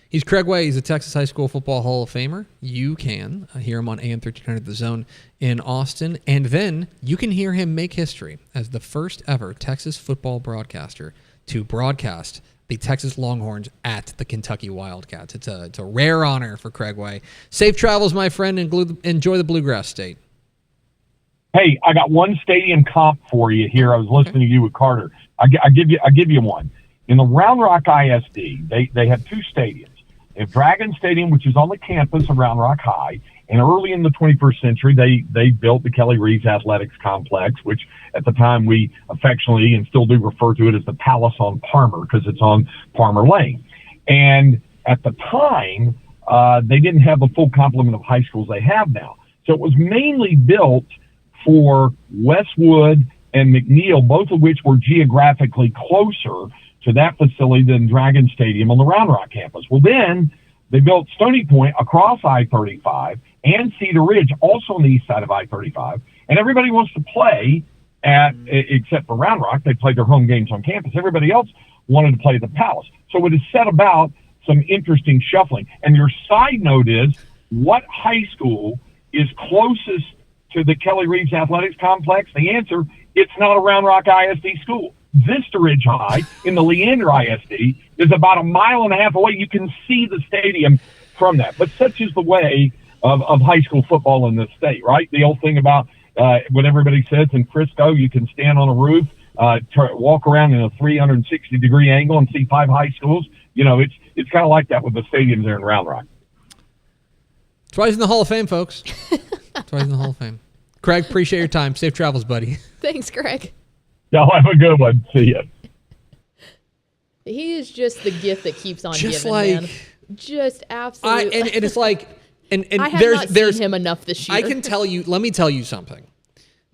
S2: He's Craig Way. He's a Texas High School Football Hall of Famer. You can hear him on AM 1300 The Zone in Austin. And then you can hear him make history as the first ever Texas football broadcaster to broadcast the Texas Longhorns at the Kentucky Wildcats. It's a rare honor for Craig Way. Safe travels, my friend, and enjoy the Bluegrass State.
S13: Hey, I got one stadium comp for you here. I was listening to you with Carter. I give you one. In the Round Rock ISD, they have 2 stadiums. They have Dragon Stadium, which is on the campus of Round Rock High, and early in the 21st century, they built the Kelly Reeves Athletics Complex, which at the time we affectionately and still do refer to it as the Palace on Palmer because it's on Palmer Lane. And at the time, they didn't have the full complement of high schools they have now. So it was mainly built for Westwood and McNeil, both of which were geographically closer to that facility than Dragon Stadium on the Round Rock campus. Well, then they built Stony Point across I-35 and Cedar Ridge, also on the east side of I-35. And everybody wants to play except for Round Rock, they played their home games on campus. Everybody else wanted to play at the Palace. So it has set about some interesting shuffling. And your side note is, what high school is closest to the Kelly Reeves Athletics Complex? The answer, it's not a Round Rock ISD school. Vista Ridge High in the Leander ISD is about 1.5 miles away. You can see the stadium from that. But such is the way of high school football in this state, right? The old thing about what everybody says in Frisco, you can stand on a roof, walk around in a 360-degree angle and see 5 high schools. You know, it's kind of like that with the stadiums there in Round Rock.
S2: That's why he's in the Hall of Fame, folks. That's why he's in the Hall of Fame. Craig, appreciate your time. Safe travels, buddy.
S1: Thanks, Craig.
S13: Y'all have a good one. See ya.
S1: He is just the gift that keeps on
S2: just
S1: giving,
S2: like,
S1: man. Just absolutely.
S2: And it's like, and
S1: I have
S2: there's
S1: seen him enough this year.
S2: I can tell you. Let me tell you something.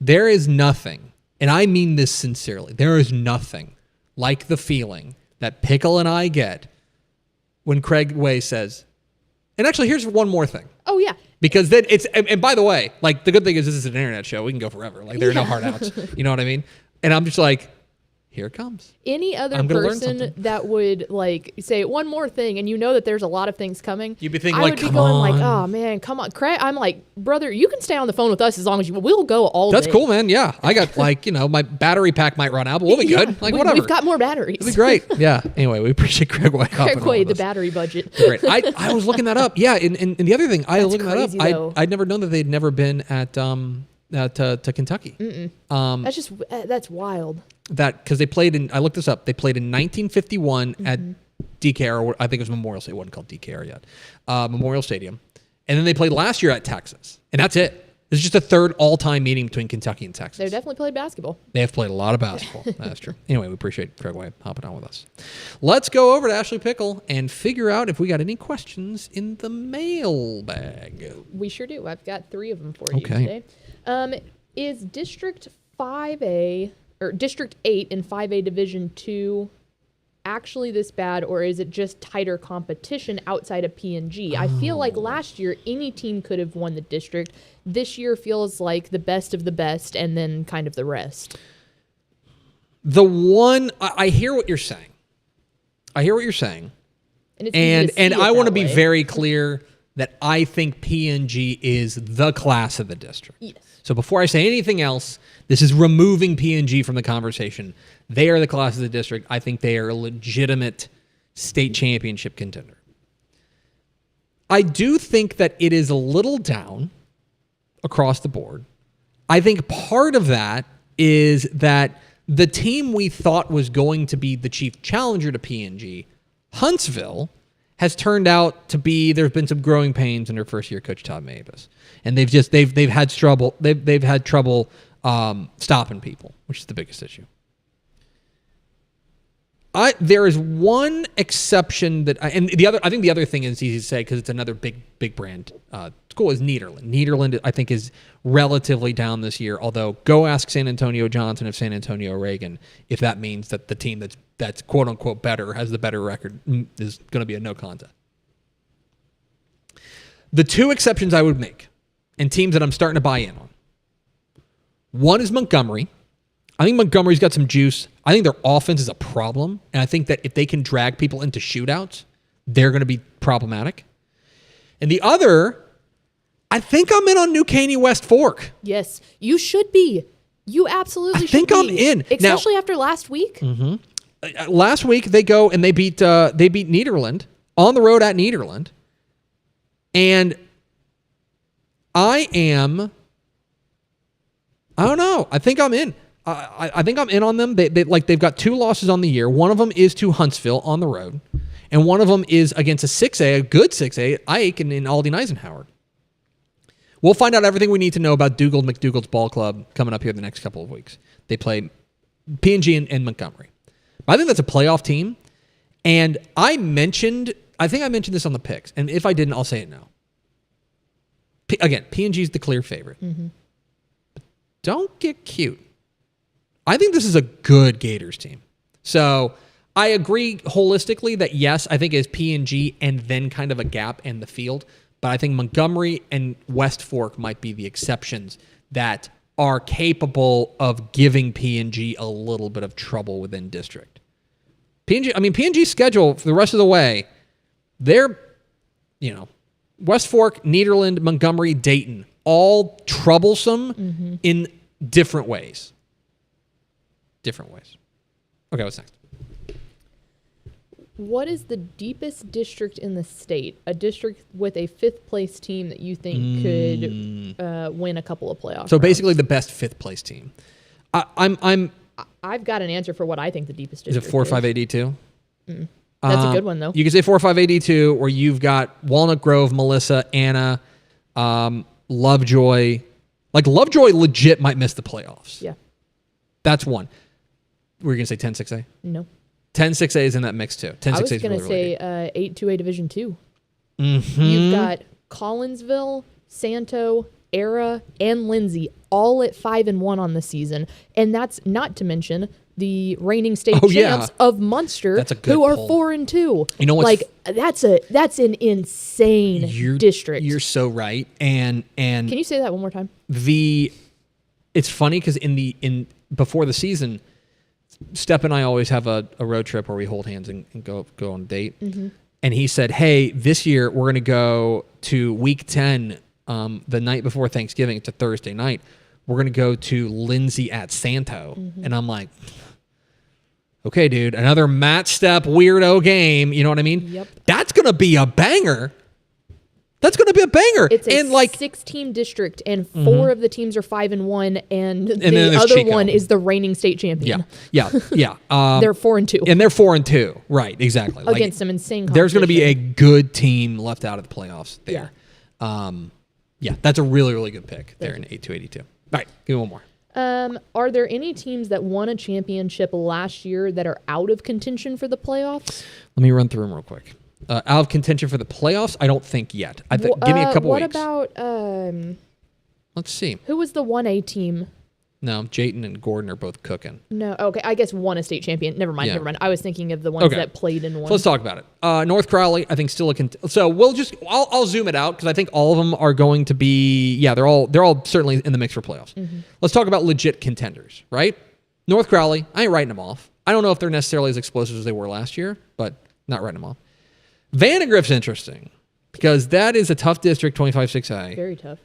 S2: There is nothing, and I mean this sincerely. There is nothing like the feeling that Pickle and I get when Craig Way says. And actually, here's one more thing.
S1: Oh yeah.
S2: Because then it's, and by the way, like the good thing is this is an internet show. We can go forever. Like there are no hard outs. You know what I mean? And I'm just like, here it comes.
S1: Any other person that would like say one more thing, and you know that there's a lot of things coming,
S2: you'd be thinking,
S1: I would be going like, oh man, come on, Craig. I'm like, brother, you can stay on the phone with us as long as you. We'll go all day.
S2: That's cool, man. Yeah, I got like my battery pack might run out, but we'll be good. Like whatever.
S1: We've got more batteries.
S2: It'll be great. Yeah. Anyway, we appreciate Craig Way.
S1: Craig Way, the battery budget.
S2: Great. I was looking that up. Yeah, and the other thing, I was looking that up. I'd never known that they'd never been at to Kentucky.
S1: That's wild.
S2: That because they played in. I looked this up. They played in 1951 at DKR, or I think it was Memorial Stadium. It wasn't called DKR yet. Memorial Stadium, and then they played last year at Texas, and that's it. This is just a third all-time meeting between Kentucky and Texas.
S1: They've definitely played basketball.
S2: They have played a lot of basketball. That's true. Anyway, we appreciate Craig White hopping on with us. Let's go over to Ashley Pickle and figure out if we got any questions in the mailbag.
S1: We sure do. I've got 3 of them for you today. Is District 5A or District 8 in 5A Division 2 actually this bad, or is it just tighter competition outside of P&G? I feel like last year any team could have won the district. This year feels like the best of the best and then kind of the rest.
S2: I hear what you're saying. And I want to be very clear that I think P&G is the class of the district.
S1: Yes.
S2: So before I say anything else, this is removing P&G from the conversation. They are the class of the district. I think they are a legitimate state championship contender. I do think that it is a little down across the board. I think part of that is that the team we thought was going to be the chief challenger to P&G, Huntsville, has turned out to be, there's been some growing pains under first-year coach Todd Mavis, and they've had trouble. They've had trouble stopping people, which is the biggest issue. There is one exception I think the other thing is easy to say because it's another big brand school is Nederland. Nederland, I think, is relatively down this year. Although, go ask San Antonio Johnson of San Antonio Reagan if that means that the team that's quote unquote better, has the better record, is going to be a no contest. The 2 exceptions I would make, and teams that I'm starting to buy in on. One is Montgomery. I think Montgomery's got some juice. I think their offense is a problem, and I think that if they can drag people into shootouts, they're going to be problematic. And the other, I think I'm in on New Caney West Fork.
S1: Yes, you should be. You absolutely should be.
S2: I think I'm in.
S1: Especially after last week.
S2: Mm-hmm. Last week, they go and they beat Nederland on the road at Nederland. And I don't know. I think I'm in. I think I'm in on them. They've got 2 losses on the year. One of them is to Huntsville on the road, and one of them is against a 6A, a good 6A, Ike and in Aldine Eisenhower. We'll find out everything we need to know about McDougald's ball club coming up here the next couple of weeks. They play P&G and Montgomery. I think that's a playoff team, and I think I mentioned this on the picks, and if I didn't, I'll say it now. Again, P&G is the clear favorite.
S1: Mm-hmm.
S2: But don't get cute. I think this is a good Gators team. So I agree holistically that yes, I think it's P&G and then kind of a gap in the field. But I think Montgomery and West Fork might be the exceptions that are capable of giving P&G a little bit of trouble within district. P&G's schedule for the rest of the way, they're, West Fork, Nederland, Montgomery, Dayton, all troublesome in different ways. Okay, what's next?
S1: What is the deepest district in the state? A district with a 5th place team that you think could win a couple of playoffs.
S2: So basically, the best 5th place team.
S1: I've got an answer for what I think the deepest district
S2: is. It 4-5-8-2?
S1: That's a good one though.
S2: You can say 4-5-8-2, where you've got Walnut Grove, Melissa, Anna, Lovejoy. Like Lovejoy, legit might miss the playoffs.
S1: Yeah,
S2: that's one. Were you going to say 10-6A?
S1: No.
S2: 10-6A is in that mix too. 10-6A
S1: I was going to say 8-2A Division 2. You've got Collinsville, Santo, Era, and Lindsay all at 5-1 on the season. And that's not to mention the reigning state champs of Munster, who are 4-2.
S2: You know what's
S1: that's an insane district.
S2: You're so right. And
S1: can you say that one more time?
S2: It's funny because before the season, Step and I always have a road trip where we hold hands and go on a date.
S1: Mm-hmm.
S2: And he said, hey, this year we're going to go to week 10, the night before Thanksgiving. It's a Thursday night. We're going to go to Lindsay at Santo. Mm-hmm. And I'm like, okay, dude, another Matt Step weirdo game. You know what I mean?
S1: Yep.
S2: That's going to be a banger. That's going to be a banger.
S1: It's a 6-team district, and 4 of the teams are 5-1, and the other
S2: Chico.
S1: One is the reigning state champion.
S2: Yeah.
S1: They're 4-2.
S2: And they're 4-2. Right, exactly.
S1: Against some insane competition.
S2: There's going to be a good team left out of the playoffs there.
S1: Yeah.
S2: Yeah, that's a really, really good pick there in 8282. All right, give me one more.
S1: Are there any teams that won a championship last year that are out of contention for the playoffs?
S2: Let me run through them real quick. Out of contention for the playoffs? I don't think yet. Give me a couple weeks.
S1: What about...
S2: Let's see.
S1: Who was the 1A team?
S2: No, Jayton and Gordon are both cooking.
S1: No, okay. I guess won a state champion. Never mind. I was thinking of the ones that played in one.
S2: So let's talk about it. North Crowley, I think, still so I'll zoom it out because I think all of them are going to be. Yeah, they're all certainly in the mix for playoffs. Mm-hmm. Let's talk about legit contenders, right? North Crowley, I ain't writing them off. I don't know if they're necessarily as explosive as they were last year, but not writing them off. Vandegrift's interesting because that is a tough district, 25-6A.
S1: Very tough.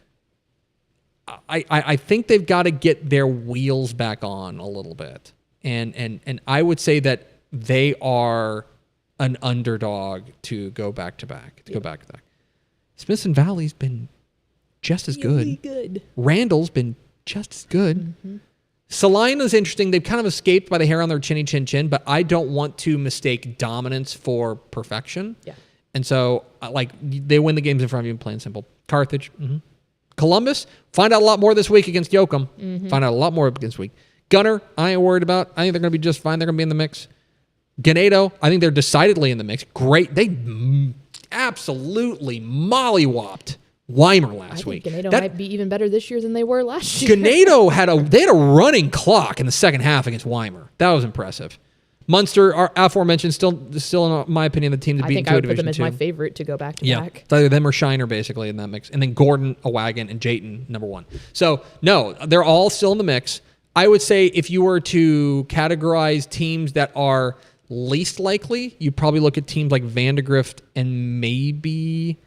S2: I think they've got to get their wheels back on a little bit. And I would say that they are an underdog to go back to back. Smithson Valley's been just as
S1: really good.
S2: Randall's been just as good. Mm-hmm. Salina's interesting. They've kind of escaped by the hair on their chinny chin, but I don't want to mistake dominance for perfection.
S1: Yeah.
S2: And so, they win the games in front of you, plain and simple. Carthage. Mm-hmm. Columbus, find out a lot more this week against Yoakum. Mm-hmm. Find out a lot more against week. Gunner, I ain't worried about. I think they're going to be just fine. They're going to be in the mix. Ganado, I think they're decidedly in the mix. Great. They absolutely mollywopped Weimer last week.
S1: Ganado might be even better this year than they were last year.
S2: Ganado had a running clock in the second half against Weimer. That was impressive. Munster, our aforementioned, still in my opinion, the team to beat in
S1: I would put
S2: Division
S1: them as
S2: 2.
S1: my favorite to go back to back.
S2: It's either them or Shiner basically in that mix. And then Gordon, Awagan, and Jayton, number 1. So, no, they're all still in the mix. I would say if you were to categorize teams that are least likely, you'd probably look at teams like Vandegrift and maybe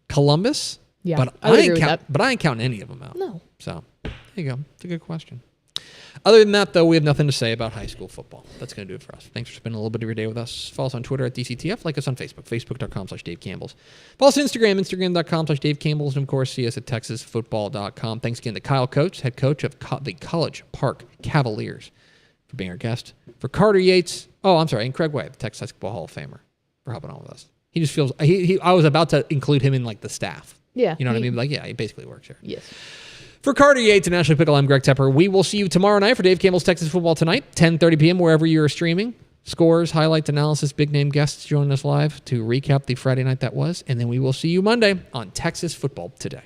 S2: Columbus.
S1: Yeah,
S2: but I ain't counting any of them out.
S1: No.
S2: So, there you go. It's a good question. Other than that, though, we have nothing to say about high school football. That's going to do it for us. Thanks for spending a little bit of your day with us. Follow us on Twitter at DCTF. Like us on Facebook, facebook.com/Dave Campbell's. Follow us on Instagram, instagram.com/Dave Campbell's. And, of course, see us at texasfootball.com. Thanks again to Kyle Coates, head coach of the College Park Cavaliers, for being our guest. For Carter Yates, and Craig Way, the Texas High School Hall of Famer, for helping on with us. He just feels, I was about to include him in, the staff.
S1: Yeah.
S2: You know what I mean? He basically works here.
S1: Yes.
S2: For Carter Yates and Ashley Pickle, I'm Greg Tepper. We will see you tomorrow night for Dave Campbell's Texas Football Tonight, 10:30 p.m., wherever you're streaming. Scores, highlights, analysis, big-name guests joining us live to recap the Friday night that was. And then we will see you Monday on Texas Football Today.